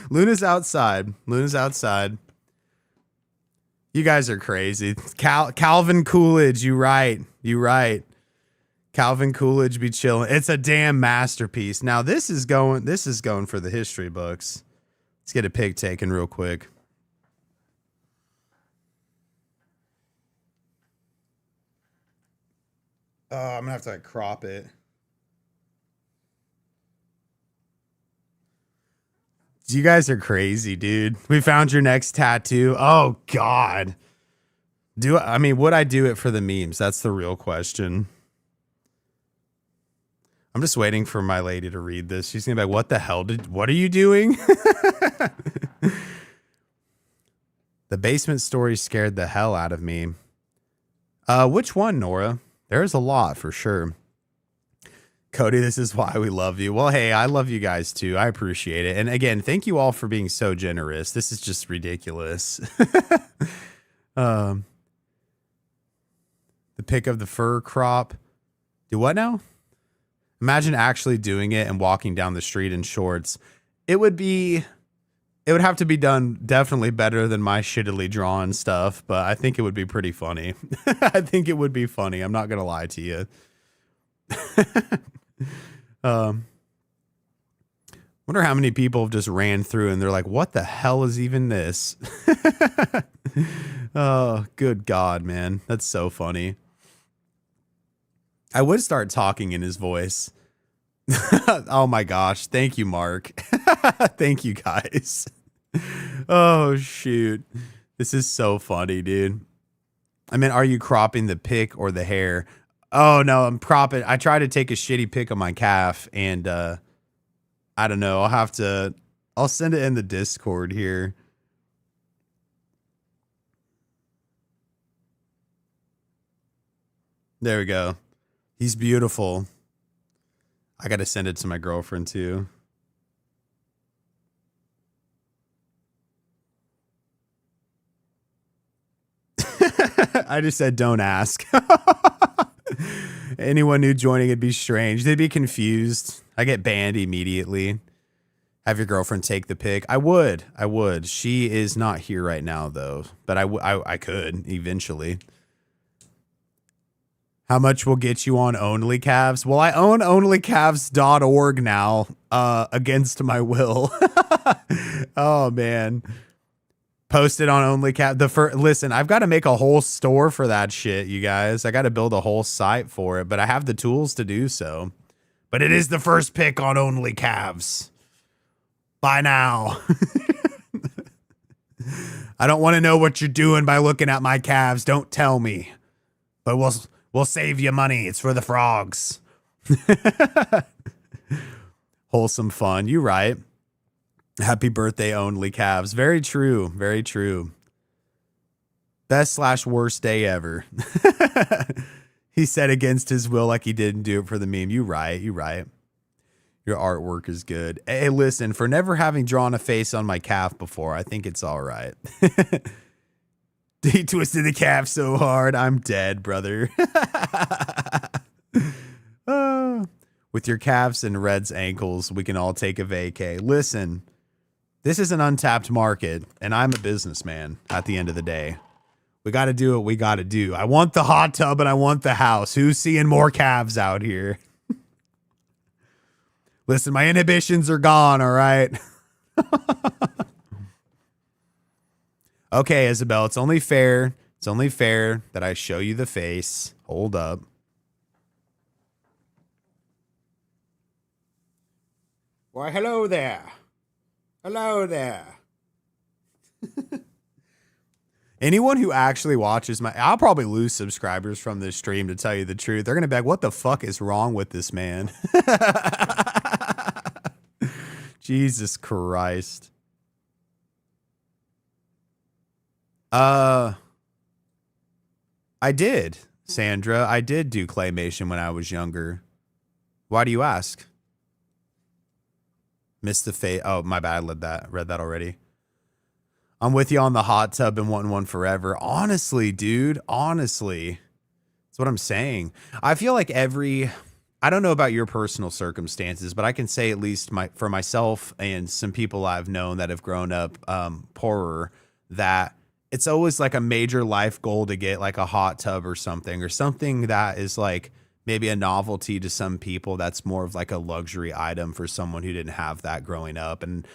Luna's outside. You guys are crazy. Calvin Coolidge. You right. Calvin Coolidge be chilling. It's a damn masterpiece. Now this is going for the history books. Let's get a pic taken real quick. Oh, I'm gonna have to like crop it. You guys are crazy, dude. We found your next tattoo. Oh God. Would I do it for the memes? That's the real question. I'm just waiting for my lady to read this. She's gonna be like, what are you doing? The basement story scared the hell out of me. Which one, Nora? There's a lot for sure. Cody, this is why we love you. Well, hey, I love you guys too. I appreciate it. And again, thank you all for being so generous. This is just ridiculous. The pic of the fur crop. Do what now? Imagine actually doing it and walking down the street in shorts. It would have to be done definitely better than my shittily drawn stuff, but I think it would be pretty funny. I think it would be funny. I'm not going to lie to you. Wonder how many people have just ran through and they're like, what the hell is even this? Oh, good God, man. That's so funny. I would start talking in his voice. Oh my gosh. Thank you, Mark. Thank you guys. Oh shoot. This is so funny, dude. I mean, are you cropping the pic or the hair? Oh no, I'm cropping. I tried to take a shitty pic of my calf and I don't know. I'll send it in the Discord here. There we go. He's beautiful. I got to send it to my girlfriend too. I just said, don't ask. Anyone new joining, it'd be strange. They'd be confused. I get banned immediately. Have your girlfriend take the pic. I would. She is not here right now though, but I could eventually. How much will get you on OnlyCalves? Well, I own OnlyCalves.org now, against my will. Oh man. Posted on OnlyCalves. Listen, I've got to make a whole store for that shit, you guys. I got to build a whole site for it, but I have the tools to do so. But it is the first pick on OnlyCalves. Buy now. I don't want to know what you're doing by looking at my calves. Don't tell me. But we'll save you money. It's for the frogs. Wholesome fun. You right. Happy birthday, OnlyCalves. Very true. Very true. Best/worst day ever. He said against his will like he didn't do it for the meme. You right. You right. Your artwork is good. Hey, listen, for never having drawn a face on my calf before, I think it's all right. He twisted the calf so hard, I'm dead, brother. With your calves and Red's ankles, we can all take a vacay. Listen, this is an untapped market, and I'm a businessman at the end of the day. We got to do what we got to do. I want the hot tub and I want the house. Who's seeing more calves out here? Listen, my inhibitions are gone, all right? Okay, Isabel, it's only fair. It's only fair that I show you the face. Hold up. Why, hello there. Hello there. Anyone who actually watches I'll probably lose subscribers from this stream, to tell you the truth. They're going to be like, what the fuck is wrong with this man? Jesus Christ. I did, Sandra. I did do claymation when I was younger. Why do you ask? Missed the face. Oh, my bad. I read that already. I'm with you on the hot tub and wanting one forever. Honestly, dude. Honestly. That's what I'm saying. I feel like I don't know about your personal circumstances, but I can say at least for myself and some people I've known that have grown up poorer, that it's always like a major life goal to get like a hot tub or something that is like maybe a novelty to some people. That's more of like a luxury item for someone who didn't have that growing up. And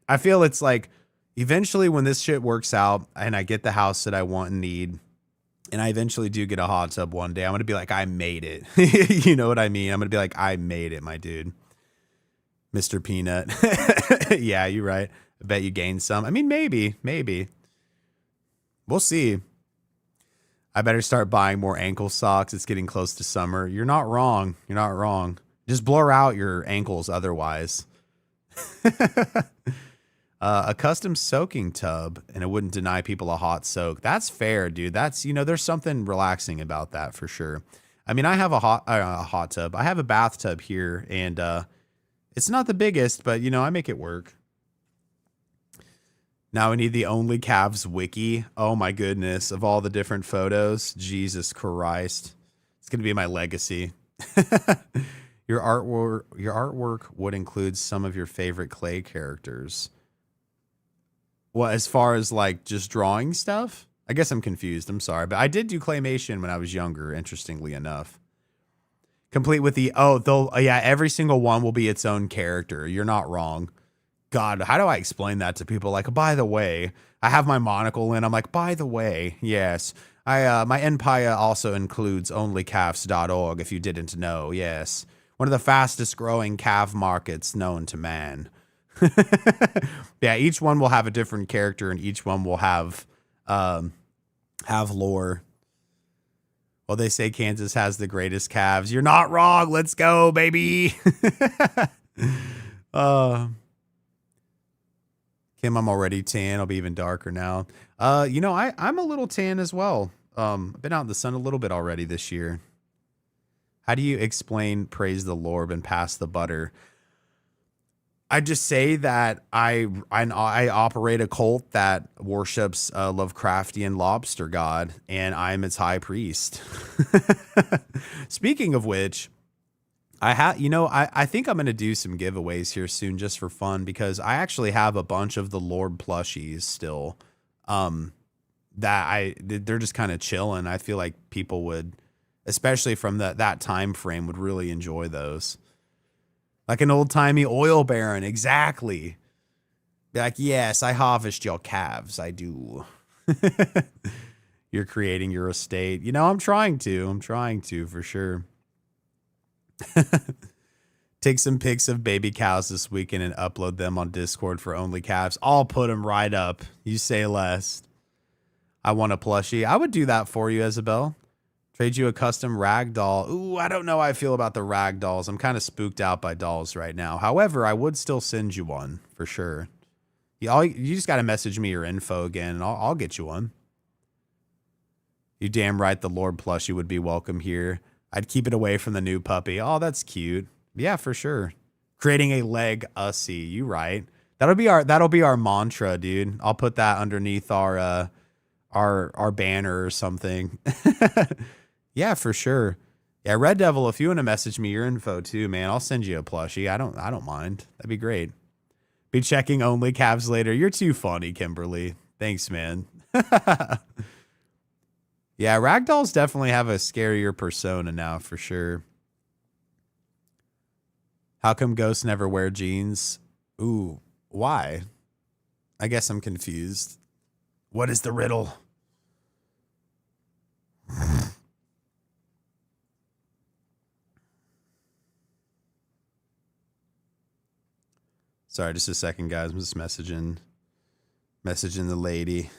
I feel it's like eventually when this shit works out and I get the house that I want and need, and I eventually do get a hot tub one day, I'm going to be like, I made it. You know what I mean? I'm going to be like, I made it, my dude. Mr. Peanut. Yeah, you're right. I bet you gained some. I mean, maybe. We'll see. I better start buying more ankle socks. It's getting close to summer. You're not wrong. You're not wrong. Just blur out your ankles otherwise. A custom soaking tub, and it wouldn't deny people a hot soak. That's fair, dude. That's, there's something relaxing about that for sure. I mean, I have a hot tub. I have a bathtub here, and it's not the biggest, but I make it work. Now we need the OnlyCalves wiki. Oh my goodness, of all the different photos. Jesus Christ. It's going to be my legacy. Your artwork would include some of your favorite clay characters. Well, as far as like just drawing stuff? I guess I'm confused. I'm sorry. But I did do claymation when I was younger, interestingly enough. Complete with every single one will be its own character. You're not wrong. God, how do I explain that to people? Like, by the way, I have my monocle in. I'm like, by the way, yes. My empire also includes onlycalves.org, if you didn't know. Yes. One of the fastest growing calf markets known to man. Yeah, each one will have a different character, and each one will have lore. Well, they say Kansas has the greatest calves. You're not wrong. Let's go, baby. Kim, I'm already tan. I'll be even darker now. I'm a little tan as well. I've been out in the sun a little bit already this year. How do you explain praise the Lord and pass the butter? I just say that I operate a cult that worships a Lovecraftian lobster god, and I'm its high priest. Speaking of which, I think I'm gonna do some giveaways here soon just for fun because I actually have a bunch of the Lord plushies still. They're just kind of chilling. I feel like people would, especially from that time frame, would really enjoy those. Like an old timey oil baron, exactly. Be like, yes, I harvest your calves. I do. You're creating your estate. You know, I'm trying to for sure. Take some pics of baby cows this weekend and upload them on Discord for Only Calves. I'll put them right up. You say less. I want a plushie. I would do that for you, Isabel. Trade you a custom rag doll. Ooh, I don't know how I feel about the rag dolls. I'm kind of spooked out by dolls right now. However, I would still send you one for sure. You just got to message me your info again, and I'll get you one. You damn right the Lord plushie would be welcome here. I'd keep it away from the new puppy. Oh, that's cute. Yeah, for sure. Creating a leg ussy. You right. That'll be our mantra, dude. I'll put that underneath our banner or something. Yeah, for sure. Yeah, Red Devil, if you want to message me your info too, man, I'll send you a plushie. I don't mind. That'd be great. Be checking Only Calves later. You're too funny, Kimberly. Thanks, man. Yeah, ragdolls definitely have a scarier persona now for sure. How come ghosts never wear jeans? Ooh, why? I guess I'm confused. What is the riddle? Sorry, just a second, guys. I'm just messaging the lady.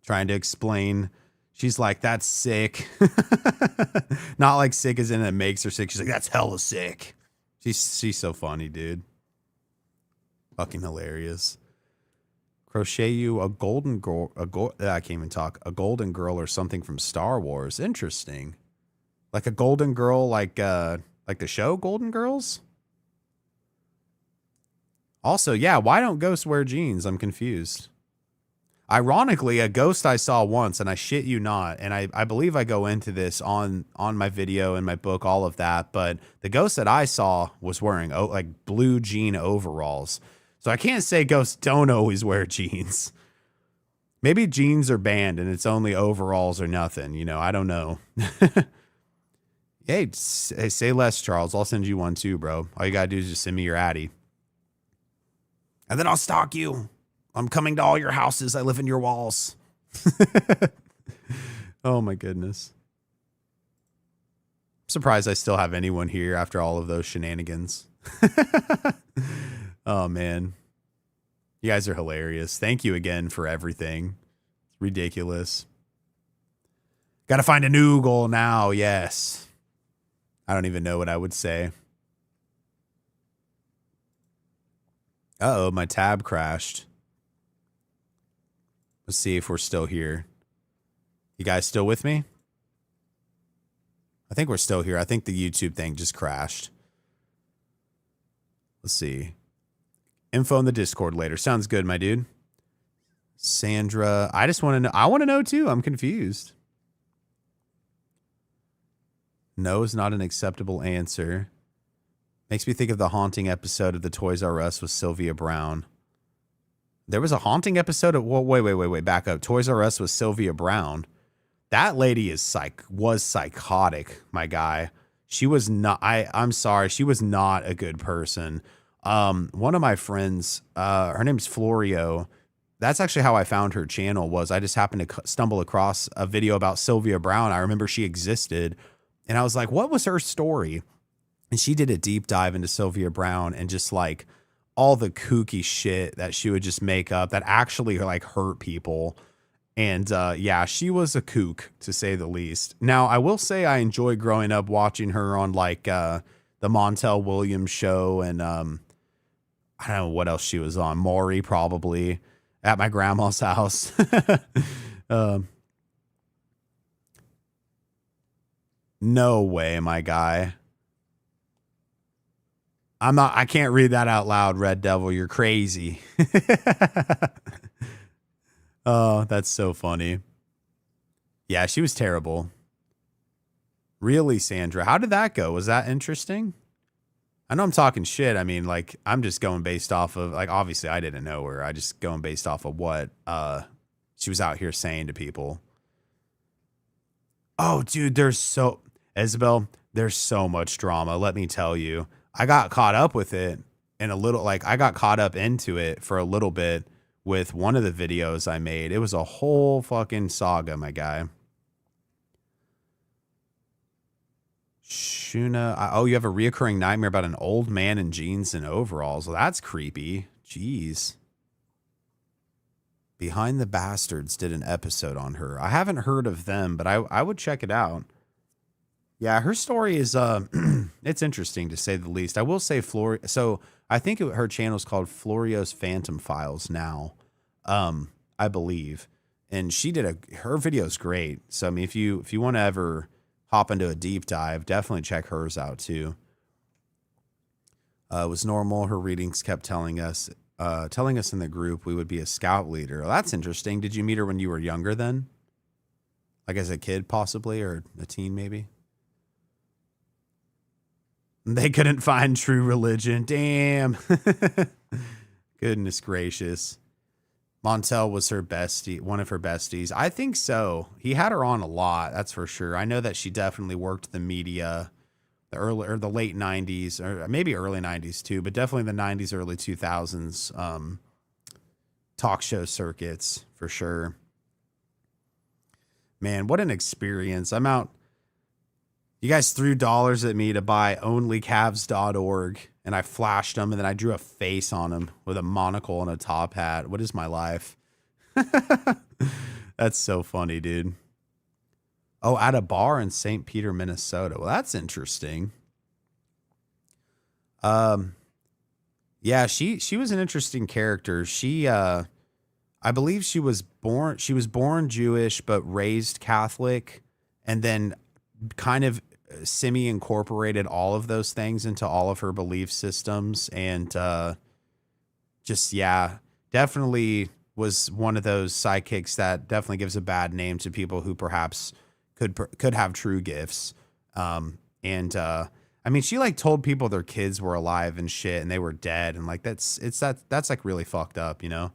Trying to explain. She's like, that's sick. Not like sick as in it makes her sick. She's like, that's hella sick. She's so funny, dude. Fucking hilarious. Crochet you a golden girl. I can't even talk. A golden girl or something from Star Wars. Interesting. Like a golden girl, like the show Golden Girls. Also, yeah, why don't ghosts wear jeans? I'm confused. Ironically, a ghost I saw once, and I shit you not, and I believe I go into this on my video and my book, all of that, but the ghost that I saw was wearing like blue jean overalls. So I can't say ghosts don't always wear jeans. Maybe jeans are banned and it's only overalls or nothing. You know, I don't know. Hey, say less, Charles. I'll send you one too, bro. All you got to do is just send me your Addy. And then I'll stalk you. I'm coming to all your houses. I live in your walls. Oh, my goodness. I'm surprised I still have anyone here after all of those shenanigans. Oh, man. You guys are hilarious. Thank you again for everything. It's ridiculous. Got to find a new goal now. Yes. I don't even know what I would say. Uh-oh, my tab crashed. Let's see if we're still here. You guys still with me? I think we're still here. I think the YouTube thing just crashed. Let's see. Info in the Discord later. Sounds good, my dude. Sandra, I just want to know. I want to know too. I'm confused. No is not an acceptable answer. Makes me think of the haunting episode of the Toys R Us with Sylvia Brown. There was a haunting episode of, well, wait, back up. Toys R Us with Sylvia Brown. That lady was psychotic, my guy. She was not, I'm sorry, she was not a good person. One of my friends, her name's Florio. That's actually how I found her channel. Was I just happened to stumble across a video about Sylvia Brown. I remember she existed. And I was like, what was her story? And she did a deep dive into Sylvia Brown and just like all the kooky shit that she would just make up that actually like hurt people. And yeah, she was a kook to say the least. Now, I will say I enjoyed growing up watching her on like the Montel Williams show. And I don't know what else she was on. Maury, probably, at my grandma's house. No way, my guy. I can't read that out loud, Red Devil. You're crazy. Oh, that's so funny. Yeah, she was terrible. Really, Sandra? How did that go? Was that interesting? I know I'm talking shit. I mean, like, I'm just going based off of, like, obviously I didn't know her. I just going based off of what she was out here saying to people. Oh, dude, Isabel, there's so much drama. Let me tell you. I got caught up with it in a little, like, I got caught up into it for a little bit with one of the videos I made. It was a whole fucking saga, my guy. Shuna, oh, you have a reoccurring nightmare about an old man in jeans and overalls. Well, that's creepy. Jeez. Behind the Bastards did an episode on her. I haven't heard of them, but I would check it out. Yeah, her story is it's interesting to say the least. I will say so I think her channel is called Florio's Phantom Files now. I believe. And her video is great. So I mean if you want to ever hop into a deep dive, definitely check hers out too. It was normal. Her readings kept telling us in the group we would be a scout leader. Well, that's interesting. Did you meet her when you were younger then? Like as a kid possibly, or a teen maybe? They couldn't find true religion. Damn. Goodness gracious. Montel was her bestie, one of her besties. I think so. He had her on a lot, that's for sure. I know that she definitely worked the media, the late 90s, or maybe early 90s too, but definitely the 90s, early 2000s talk show circuits for sure. Man, what an experience. I'm out. You guys threw dollars at me to buy onlycalves.org, and I flashed them, and then I drew a face on them with a monocle and a top hat. What is my life? That's so funny, dude. Oh, at a bar in St. Peter, Minnesota. Well, that's interesting. Yeah, she was an interesting character. I believe she was born Jewish, but raised Catholic, and then kind of semi-incorporated all of those things into all of her belief systems. And definitely was one of those sidekicks that definitely gives a bad name to people who perhaps could have true gifts. I mean, she like told people their kids were alive and shit and they were dead. And like, that's like really fucked up, you know?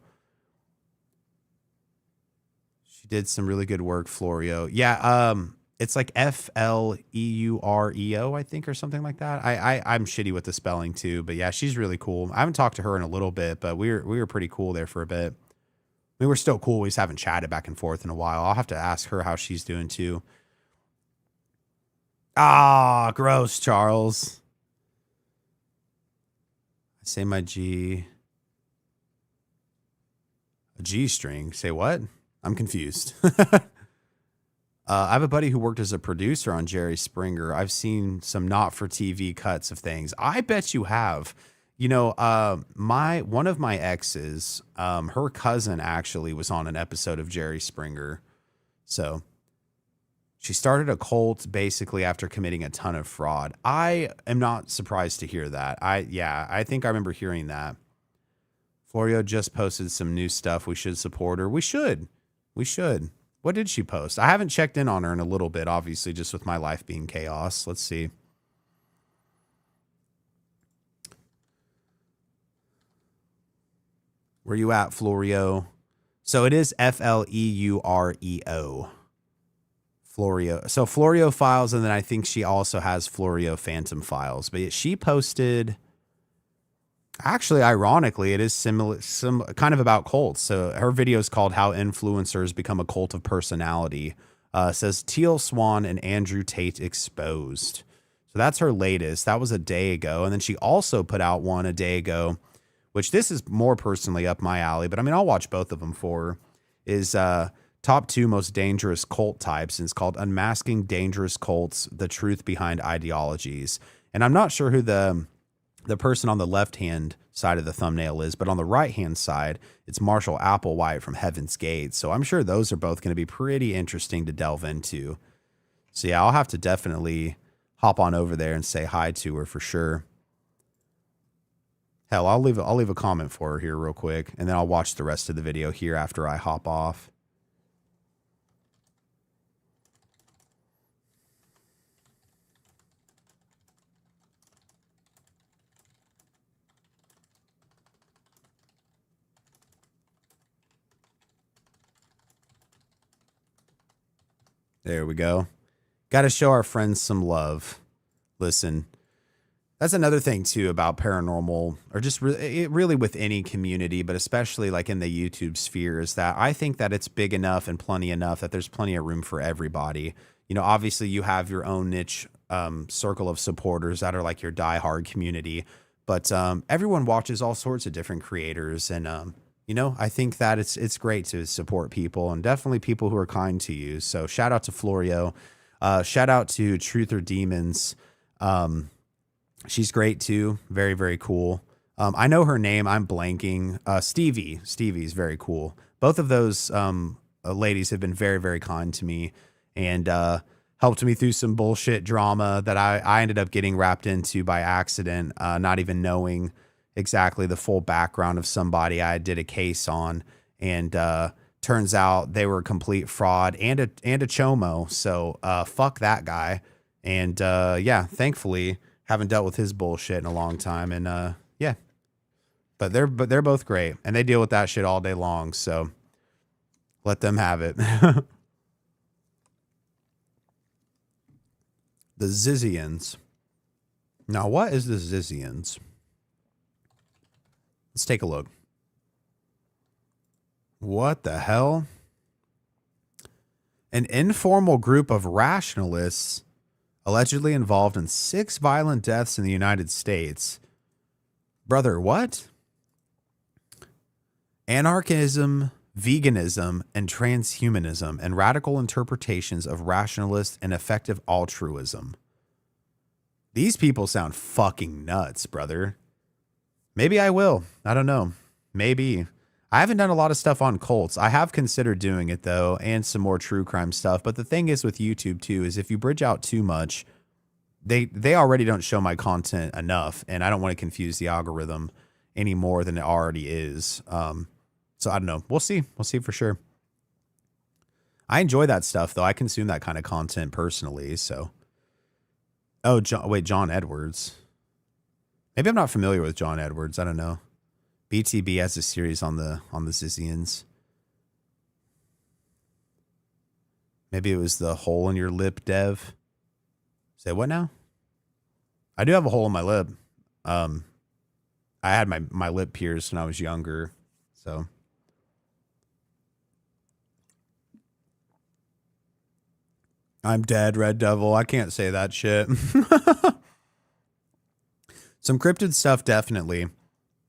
She did some really good work, Florio. Yeah. It's like Fleureo, I think, or something like that. I'm shitty with the spelling too, but yeah, she's really cool. I haven't talked to her in a little bit, but we were pretty cool there for a bit. We were still cool. We just haven't chatted back and forth in a while. I'll have to ask her how she's doing too. Ah, gross, Charles. I say my G. A G string. Say what? I'm confused. I have a buddy who worked as a producer on Jerry Springer. I've seen some not for TV cuts of things. I bet you have. You know, one of my exes, her cousin actually was on an episode of Jerry Springer. So she started a cult basically after committing a ton of fraud. I am not surprised to hear that. I think I remember hearing that. Florio just posted some new stuff. We should support her. We should. What did she post? I haven't checked in on her in a little bit, obviously, just with my life being chaos. Let's see. Where you at, Florio? So it is Fleureo. Florio. So Florio Files, and then I think she also has Florio Phantom Files. But she posted... Actually, ironically, it is similar, some kind of about cults. So her video is called "How Influencers Become a Cult of Personality." Says Teal Swan and Andrew Tate Exposed. So that's her latest. That was a day ago, and then she also put out one a day ago, which this is more personally up my alley. But I mean, I'll watch both of them for her. Is top 2 most dangerous cult types, and it's called "Unmasking Dangerous Cults: The Truth Behind Ideologies." And I'm not sure who the person on the left-hand side of the thumbnail is, but on the right-hand side, it's Marshall Applewhite from Heaven's Gate. So I'm sure those are both going to be pretty interesting to delve into. So yeah, I'll have to definitely hop on over there and say hi to her for sure. Hell, I'll leave a comment for her here real quick, and then I'll watch the rest of the video here after I hop off. There we go. Got to show our friends some love. Listen, that's another thing too about paranormal, or just really with any community, but especially like in the YouTube sphere, is that I think that it's big enough and plenty enough that there's plenty of room for everybody. You know, obviously you have your own niche circle of supporters that are like your diehard community, but everyone watches all sorts of different creators, and you know, I think that it's great to support people, and definitely people who are kind to you. So shout out to Florio, shout out to Truth or Demons. She's great too. Very, very cool. I know her name. I'm blanking. Stevie. Stevie's very cool. Both of those ladies have been very, very kind to me, and helped me through some bullshit drama that I ended up getting wrapped into by accident, not even knowing exactly the full background of somebody I did a case on. And turns out they were a complete fraud and a chomo. So fuck that guy. And yeah, thankfully haven't dealt with his bullshit in a long time. And yeah, but they're both great, and they deal with that shit all day long. So let them have it. The Zizians. Now, what is the Zizians? Let's take a look. What the hell? An informal group of rationalists allegedly involved in 6 violent deaths in the United States. Brother, what? Anarchism, veganism, and transhumanism, and radical interpretations of rationalist and effective altruism. These people sound fucking nuts, brother. Maybe I will. I don't know. Maybe. I haven't done a lot of stuff on cults. I have considered doing it though, and some more true crime stuff. But the thing is with YouTube too, is if you bridge out too much, they already don't show my content enough, and I don't want to confuse the algorithm any more than it already is. So I don't know. We'll see. We'll see for sure. I enjoy that stuff though. I consume that kind of content personally. So, oh, John Edwards. Maybe I'm not familiar with John Edwards. I don't know. BTB has a series on the Zizians. Maybe it was the hole in your lip, Dev. Say what now? I do have a hole in my lip. I had my lip pierced when I was younger, so. I'm dead, Red Devil. I can't say that shit. Some cryptid stuff, definitely.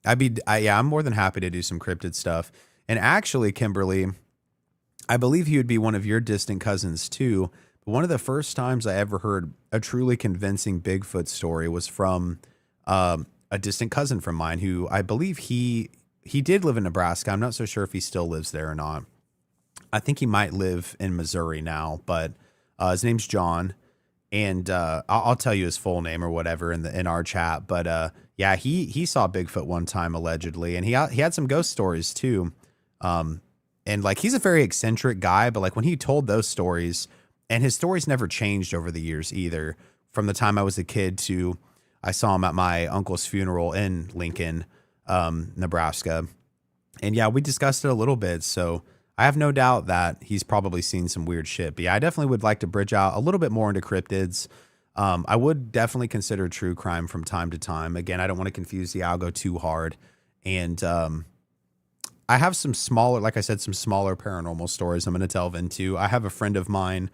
I'm more than happy to do some cryptid stuff. And actually, Kimberly, I believe he would be one of your distant cousins too. But one of the first times I ever heard a truly convincing Bigfoot story was from a distant cousin from mine, who I believe he did live in Nebraska. I'm not so sure if he still lives there or not. I think he might live in Missouri now, but his name's John. And I'll tell you his full name or whatever in our chat. But yeah, he saw Bigfoot one time allegedly, and he had some ghost stories too. And like he's a very eccentric guy, but like when he told those stories, and his stories never changed over the years either. From the time I was a kid to I saw him at my uncle's funeral in Lincoln, Nebraska. And yeah, we discussed it a little bit. So I have no doubt that he's probably seen some weird shit. But yeah, I definitely would like to bridge out a little bit more into cryptids. I would definitely consider true crime from time to time. Again, I don't want to confuse the algo too hard. And I have some smaller, like I said, some smaller paranormal stories I'm going to delve into. I have a friend of mine.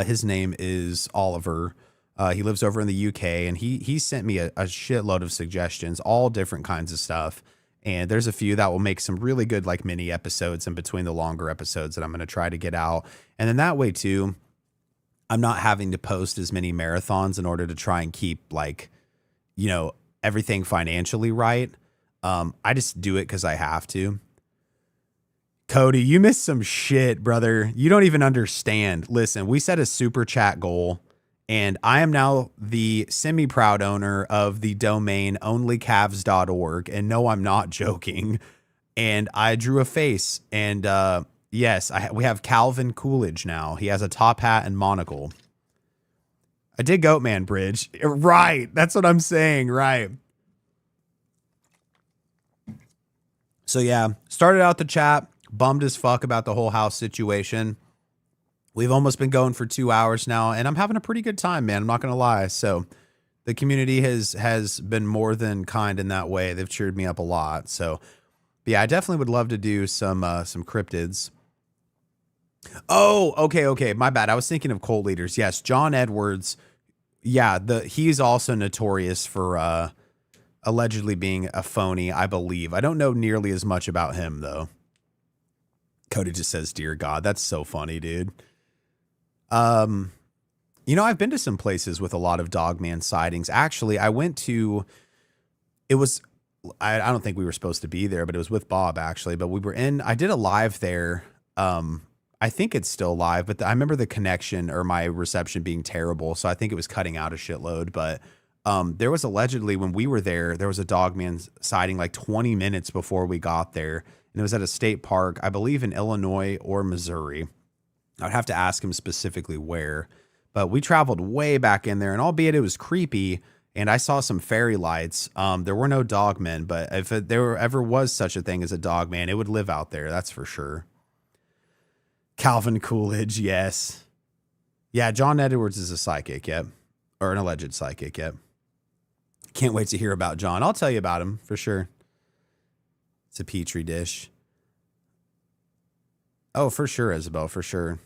His name is Oliver. He lives over in the UK, and he sent me a shitload of suggestions, all different kinds of stuff. And there's a few that will make some really good like mini episodes in between the longer episodes that I'm going to try to get out. And then that way too, I'm not having to post as many marathons in order to try and keep like, you know, everything financially right. I just do it because I have to. Cody, you missed some shit, brother. You don't even understand. Listen, we set a super chat goal, and I am now the semi-proud owner of the domain onlycalves.org. And no, I'm not joking. And I drew a face, and yes, we have Calvin Coolidge now. He has a top hat and monocle. I did Goatman Bridge. Right. That's what I'm saying. Right. So yeah, started out the chat, bummed as fuck about the whole house situation. We've almost been going for 2 hours now, and I'm having a pretty good time, man. I'm not going to lie. So the community has been more than kind in that way. They've cheered me up a lot. So but yeah, I definitely would love to do some cryptids. Oh, okay. My bad. I was thinking of cult leaders. Yes, John Edwards. Yeah, he's also notorious for allegedly being a phony, I believe. I don't know nearly as much about him, though. Cody just says, "Dear God," that's so funny, dude. I've been to some places with a lot of Dogman sightings. Actually, I went to, I don't think we were supposed to be there, but it was with Bob, actually. But I did a live there. I think it's still live, but I remember the connection or my reception being terrible. So I think it was cutting out a shitload, but there was allegedly when we were there was a Dogman sighting like 20 minutes before we got there. And it was at a state park, I believe in Illinois or Missouri. I'd have to ask him specifically where, but we traveled way back in there, and albeit it was creepy and I saw some fairy lights, there were no dogmen, but if there ever was such a thing as a dogman, it would live out there. That's for sure. Calvin Coolidge. Yes. Yeah. John Edwards is a psychic. Yep. Or an alleged psychic. Yep. Can't wait to hear about John. I'll tell you about him for sure. It's a petri dish. Oh, for sure, Isabel, for sure.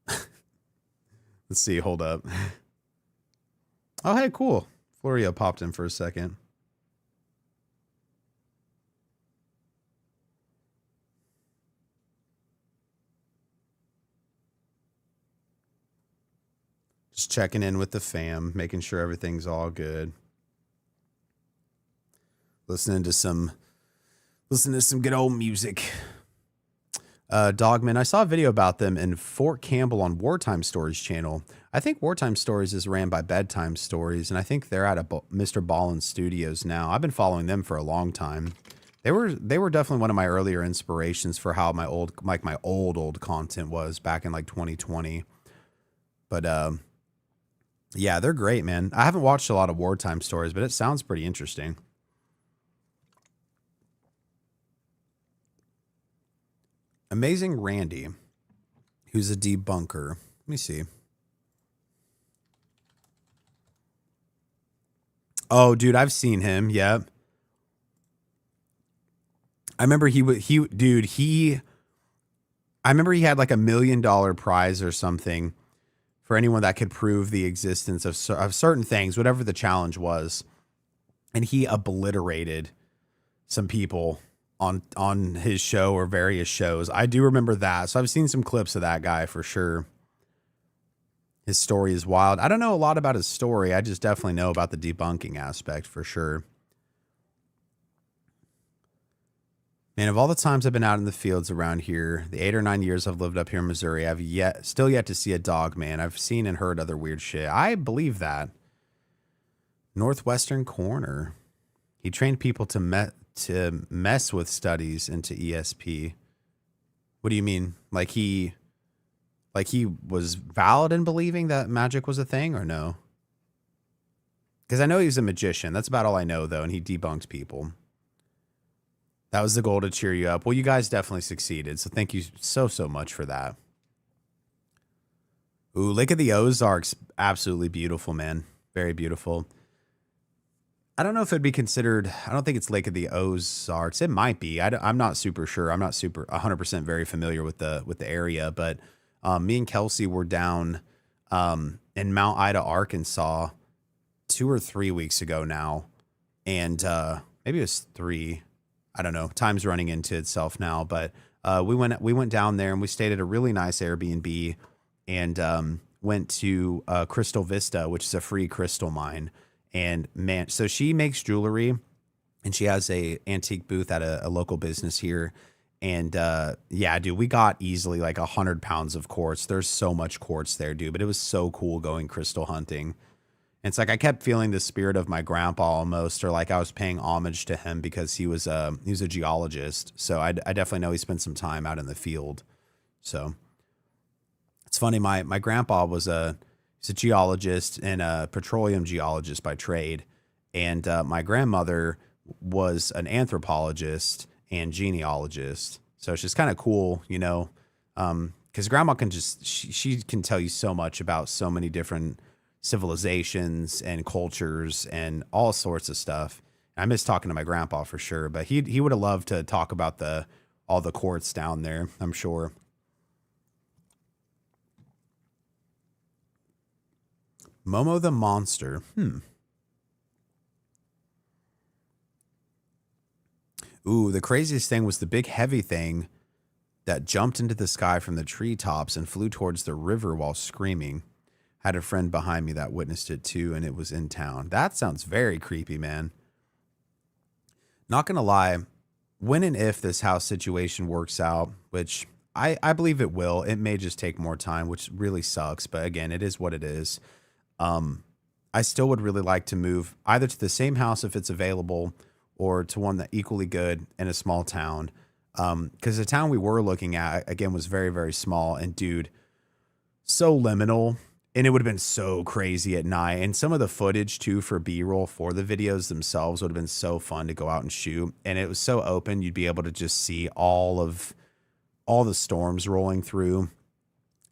Let's see. Hold up. Oh, hey, cool. Florio popped in for a second. Just checking in with the fam, making sure everything's all good. Listening to some good old music. Dogman, I saw a video about them in Fort Campbell on Wartime Stories channel. I think Wartime Stories is ran by Bedtime Stories, and I think they're at Mr. Ballin Studios now. I've been following them for a long time. They were definitely one of my earlier inspirations for how my old content was back in like 2020. But yeah, they're great, man. I haven't watched a lot of Wartime Stories, but it sounds pretty interesting. Amazing Randy, who's a debunker. Let me see. Oh, dude, I've seen him. Yep. I remember I remember he had like $1 million prize or something for anyone that could prove the existence of certain things, whatever the challenge was. And he obliterated some people on his show or various shows. I do remember that. So I've seen some clips of that guy for sure. His story is wild. I don't know a lot about his story. I just definitely know about the debunking aspect for sure. Man, of all the times I've been out in the fields around here, the 8 or 9 years I've lived up here in Missouri, I've still yet to see a dog man. I've seen and heard other weird shit. I believe that. Northwestern Corner. He trained people to mess with studies into ESP. What do you mean? Like he was valid in believing that magic was a thing, or no? Because I know he's a magician. That's about all I know, though, and he debunks people. That was the goal, to cheer you up. Well, you guys definitely succeeded, so thank you so much for that. Ooh, Lake of the Ozarks, absolutely beautiful, man. Very beautiful. I don't know if it'd be considered, I don't think it's Lake of the Ozarks. It might be. I'm not super sure. I'm not 100% very familiar with the area, but me and Kelsey were down in Mount Ida, Arkansas 2 or 3 weeks ago now. And maybe it was 3. I don't know. Time's running into itself now, but we went down there and we stayed at a really nice Airbnb and went to Crystal Vista, which is a free crystal mine. And man, so she makes jewelry and she has a antique booth at a local business here. And yeah, dude, we got easily like 100 pounds of quartz. There's so much quartz there, dude. But it was so cool going crystal hunting. And it's like I kept feeling the spirit of my grandpa almost, or like I was paying homage to him because he was a geologist. So I definitely know he spent some time out in the field. So it's funny. My grandpa he's a geologist and a petroleum geologist by trade, and my grandmother was an anthropologist and genealogist. So it's just kind of cool, you know, because grandma can just she can tell you so much about so many different civilizations and cultures and all sorts of stuff. I miss talking to my grandpa for sure, but he would have loved to talk about the all the quartz down there, I'm sure. Momo the monster. Ooh, the craziest thing was the big heavy thing that jumped into the sky from the treetops and flew towards the river while screaming. Had a friend behind me that witnessed it too, and it was in town. That sounds very creepy, man. Not gonna lie, when and if this house situation works out, which I believe it will, it may just take more time, which really sucks. But again, it is what it is. Um, I still would really like to move either to the same house if it's available or to one that equally good in a small town. Because the town we were looking at again was very, very small and dude, so liminal. And it would have been so crazy at night. And some of the footage too for B-roll for the videos themselves would have been so fun to go out and shoot. And it was so open, you'd be able to just see all the storms rolling through.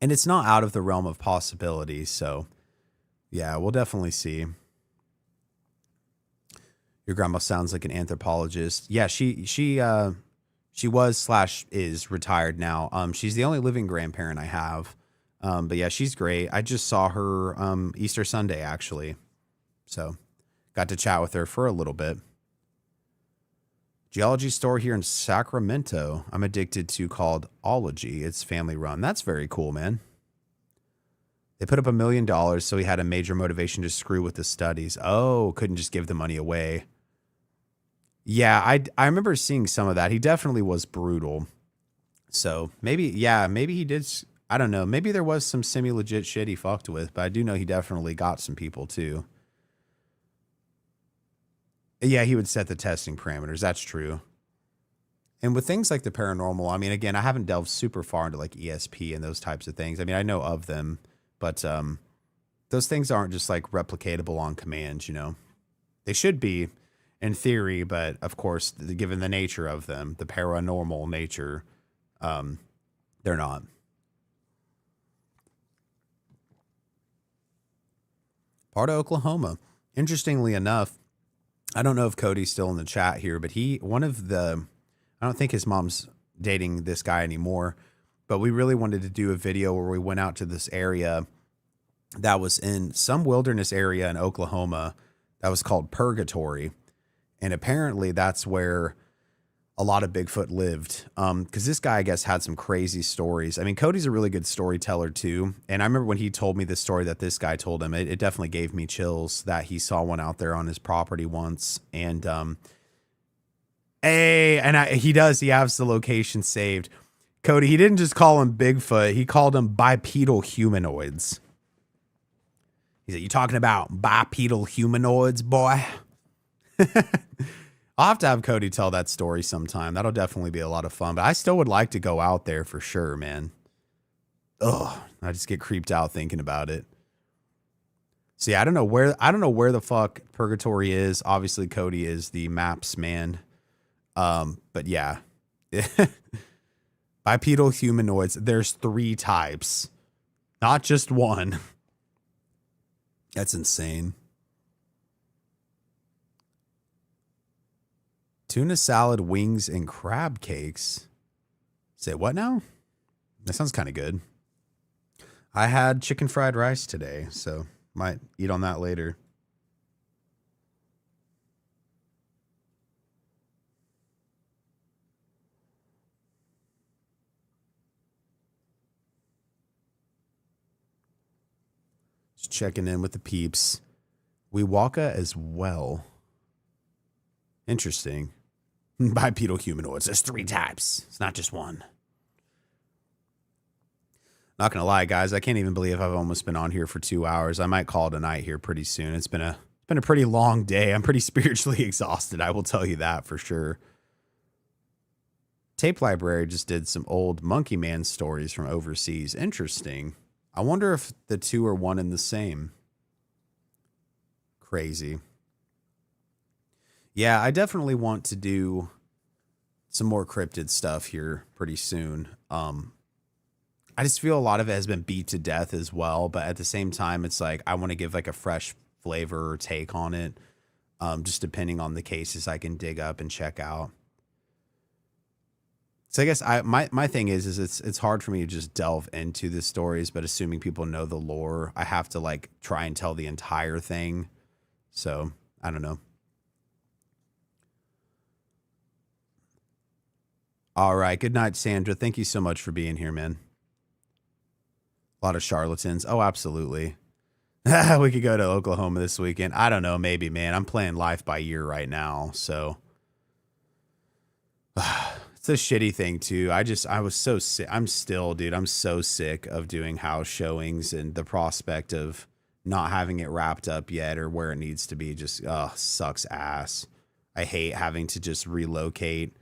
And it's not out of the realm of possibility. So yeah, we'll definitely see. Your grandma sounds like an anthropologist. Yeah, she was slash is retired now. She's the only living grandparent I have. But yeah, she's great. I just saw her Easter Sunday actually. So got to chat with her for a little bit. Geology store here in Sacramento. I'm addicted to called Ology. It's family run. That's very cool, man. They put up $1 million, so he had a major motivation to screw with the studies. Oh, couldn't just give the money away. Yeah, I remember seeing some of that. He definitely was brutal. So maybe, yeah, maybe he did. I don't know. Maybe there was some semi-legit shit he fucked with, but I do know he definitely got some people too. Yeah, he would set the testing parameters. That's true. And with things like the paranormal, I mean, again, I haven't delved super far into like ESP and those types of things. I mean, I know of them, but those things aren't just like replicatable on command, you know? They should be in theory, but of course, given the nature of them, the paranormal nature, they're not. Part of Oklahoma. Interestingly enough, I don't know if Cody's still in the chat here, but I don't think his mom's dating this guy anymore, but we really wanted to do a video where we went out to this area that was in some wilderness area in Oklahoma that was called Purgatory. And apparently that's where a lot of Bigfoot lived. Because this guy, I guess, had some crazy stories. I mean, Cody's a really good storyteller too. And I remember when he told me this story that this guy told him, it definitely gave me chills that he saw one out there on his property once. And he has the location saved. Cody, he didn't just call him Bigfoot, he called him bipedal humanoids. He said, "You talking about bipedal humanoids, boy?" I'll have to have Cody tell that story sometime. That'll definitely be a lot of fun. But I still would like to go out there for sure, man. Ugh, I just get creeped out thinking about it. See, I don't know where the fuck Purgatory is. Obviously, Cody is the maps man. But yeah. Bipedal humanoids. There's 3 types, not just one. That's insane. Tuna salad, wings, and crab cakes. Say what now? That sounds kind of good. I had chicken fried rice today, so might eat on that later. Just checking in with the peeps. We Waka as well. Interesting. Bipedal humanoids. There's 3 types. It's not just one. Not gonna lie, guys. I can't even believe I've almost been on here for 2 hours. I might call it a night here pretty soon. It's been a pretty long day. I'm pretty spiritually exhausted. I will tell you that for sure. Tape Library just did some old Monkey Man stories from overseas. Interesting. I wonder if the two are one and the same. Crazy. Yeah, I definitely want to do some more cryptid stuff here pretty soon. I just feel a lot of it has been beat to death as well, but at the same time, it's like I want to give like a fresh flavor or take on it, just depending on the cases I can dig up and check out. So I guess my thing is it's hard for me to just delve into the stories, but assuming people know the lore, I have to like try and tell the entire thing. So I don't know. All right. Good night, Sandra. Thank you so much for being here, man. A lot of charlatans. Oh, absolutely. We could go to Oklahoma this weekend. I don't know. Maybe, man. I'm playing life by ear right now. So it's a shitty thing too. I was so sick. I'm still, dude, I'm so sick of doing house showings, and the prospect of not having it wrapped up yet or where it needs to be just sucks ass. I hate having to just relocate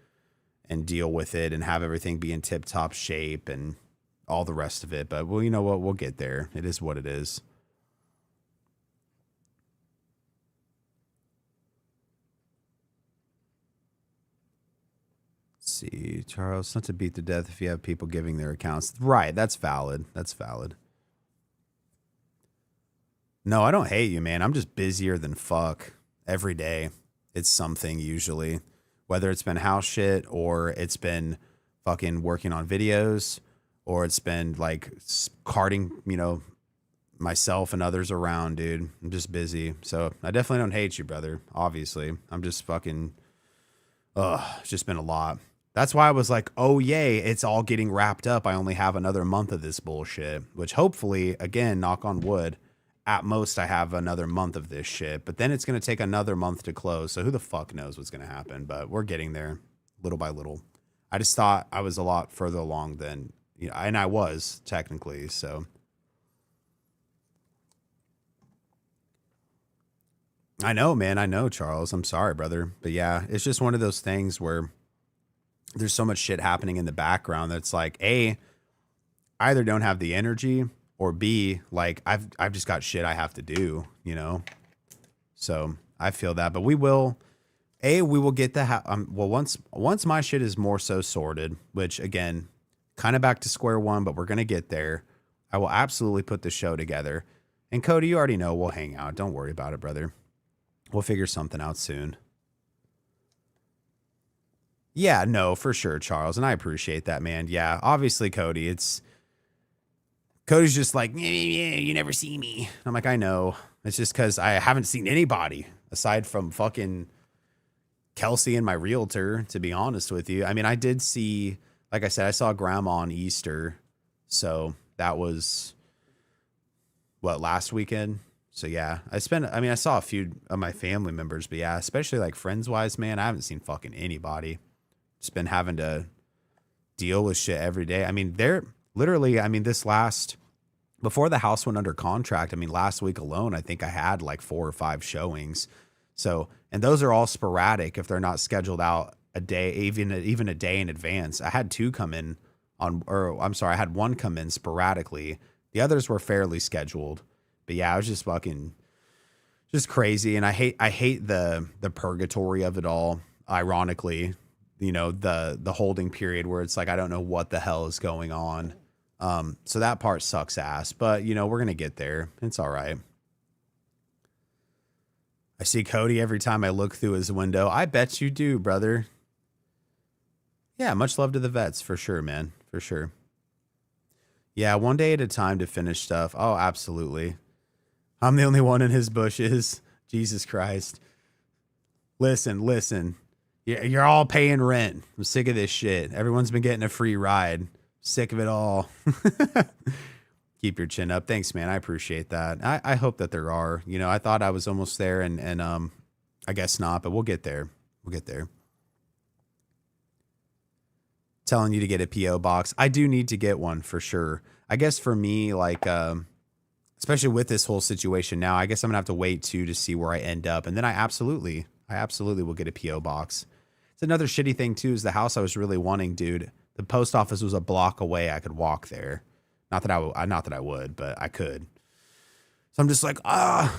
and deal with it and have everything be in tip top shape and all the rest of it. But well, you know what? We'll get there. It is what it is. Let's see, Charles, not to beat to death if you have people giving their accounts. Right. That's valid. That's valid. No, I don't hate you, man. I'm just busier than fuck every day. It's something usually, whether it's been house shit or it's been fucking working on videos or it's been like carting, myself and others around, dude. I'm just busy. So I definitely don't hate you, brother. Obviously. I'm just fucking, it's just been a lot. That's why I was like, oh, yay, it's all getting wrapped up. I only have another month of this bullshit, which hopefully, again, knock on wood, at most I have another month of this shit. But then it's going to take another month to close. So who the fuck knows what's going to happen? But we're getting there little by little. I just thought I was a lot further along than, and I was technically. So I know, man. I know, Charles. I'm sorry, brother. But yeah, it's just one of those things where there's so much shit happening in the background that's like, A, I either don't have the energy, or B, like I've just got shit I have to do, So I feel that, but we will get the well, once my shit is more so sorted, which again, kind of back to square one, but we're going to get there. I will absolutely put the show together. And Cody, you already know we'll hang out. Don't worry about it, brother. We'll figure something out soon. Yeah, no, for sure, Charles. And I appreciate that, man. Yeah, obviously, Cody's just like, yeah, you never see me. I'm like, I know. It's just because I haven't seen anybody aside from fucking Kelsey and my realtor, to be honest with you. I mean, I did see, like I said, I saw Grandma on Easter. So that was, last weekend? So yeah, I saw a few of my family members, but yeah, especially like friends-wise, man, I haven't seen fucking anybody. Just been having to deal with shit every day. I mean, before the house went under contract, last week alone, I think I had like 4 or 5 showings. So, and those are all sporadic if they're not scheduled out a day, even a day in advance. I had 2 come in I had 1 come in sporadically. The others were fairly scheduled. But yeah, I was just fucking just crazy. And I hate the purgatory of it all. Ironically, the holding period where it's like, I don't know what the hell is going on. So that part sucks ass, but we're going to get there. It's all right. I see Cody every time I look through his window. I bet you do, brother. Yeah. Much love to the vets for sure, man. For sure. Yeah. One day at a time to finish stuff. Oh, absolutely. I'm the only one in his bushes. Jesus Christ. Listen. You're all paying rent. I'm sick of this shit. Everyone's been getting a free ride. Sick of it all. Keep your chin up. Thanks, man. I appreciate that. I hope that there are. I thought I was almost there, and I guess not, but we'll get there. We'll get there. telling you to get a PO box. I do need to get one for sure. I guess for me, like, especially with this whole situation now, I guess I'm gonna have to wait too to see where I end up, and then I absolutely will get a PO box. It's another shitty thing too is the house I was really wanting, dude. The post office was a block away. I could walk there. Not that I would, but I could. So I'm just like, but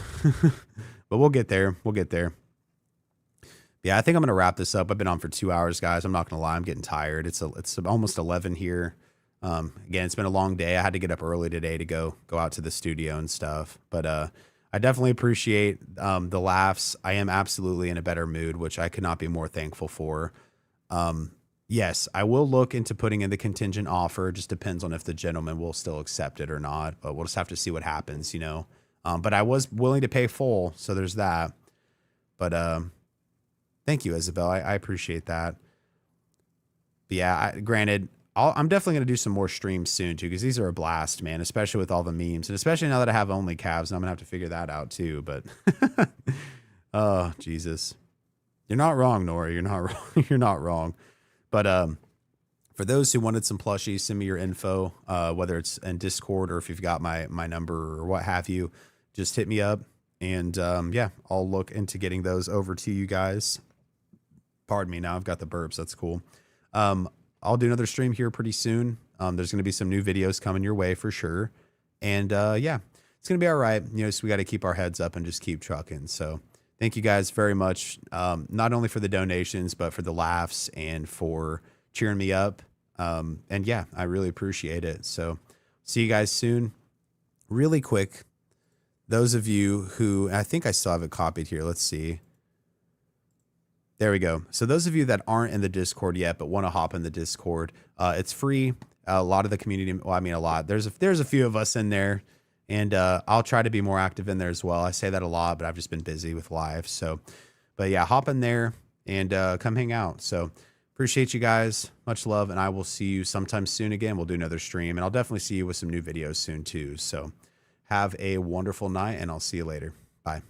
we'll get there. We'll get there. Yeah, I think I'm gonna wrap this up. I've been on for 2 hours, guys. I'm not gonna lie, I'm getting tired. It's almost 11 here. Again, it's been a long day. I had to get up early today to go out to the studio and stuff. But I definitely appreciate the laughs. I am absolutely in a better mood, which I could not be more thankful for. Yes, I will look into putting in the contingent offer. It just depends on if the gentleman will still accept it or not. But we'll just have to see what happens, you know. But I was willing to pay full, so there's that. But thank you, Isabel. I appreciate that. But yeah, granted, I'm definitely going to do some more streams soon, too, because these are a blast, man, especially with all the memes. And especially now that I have Only Calves, and I'm going to have to figure that out, too. But, oh, Jesus. You're not wrong, Nora. You're not wrong. You're not wrong. But for those who wanted some plushies, send me your info, whether it's in Discord or if you've got my number or what have you. Just hit me up. And, yeah, I'll look into getting those over to you guys. Pardon me. Now I've got the burps. That's cool. I'll do another stream here pretty soon. There's going to be some new videos coming your way for sure. And yeah, it's going to be all right. You know, so we got to keep our heads up and just keep trucking. So thank you guys very much. Not only for the donations, but for the laughs and for cheering me up. And yeah, I really appreciate it. So see you guys soon. Really quick. Those of you who, I think I still have it copied here. Let's see. There we go. So those of you that aren't in the Discord yet, but want to hop in the Discord, it's free. A lot of the community, well, I mean, a lot. There's a few of us in there, and I'll try to be more active in there as well. I say that a lot, but I've just been busy with live. So, but yeah, hop in there and come hang out. So appreciate you guys. Much love, and I will see you sometime soon again. We'll do another stream, and I'll definitely see you with some new videos soon too. So have a wonderful night, and I'll see you later. Bye.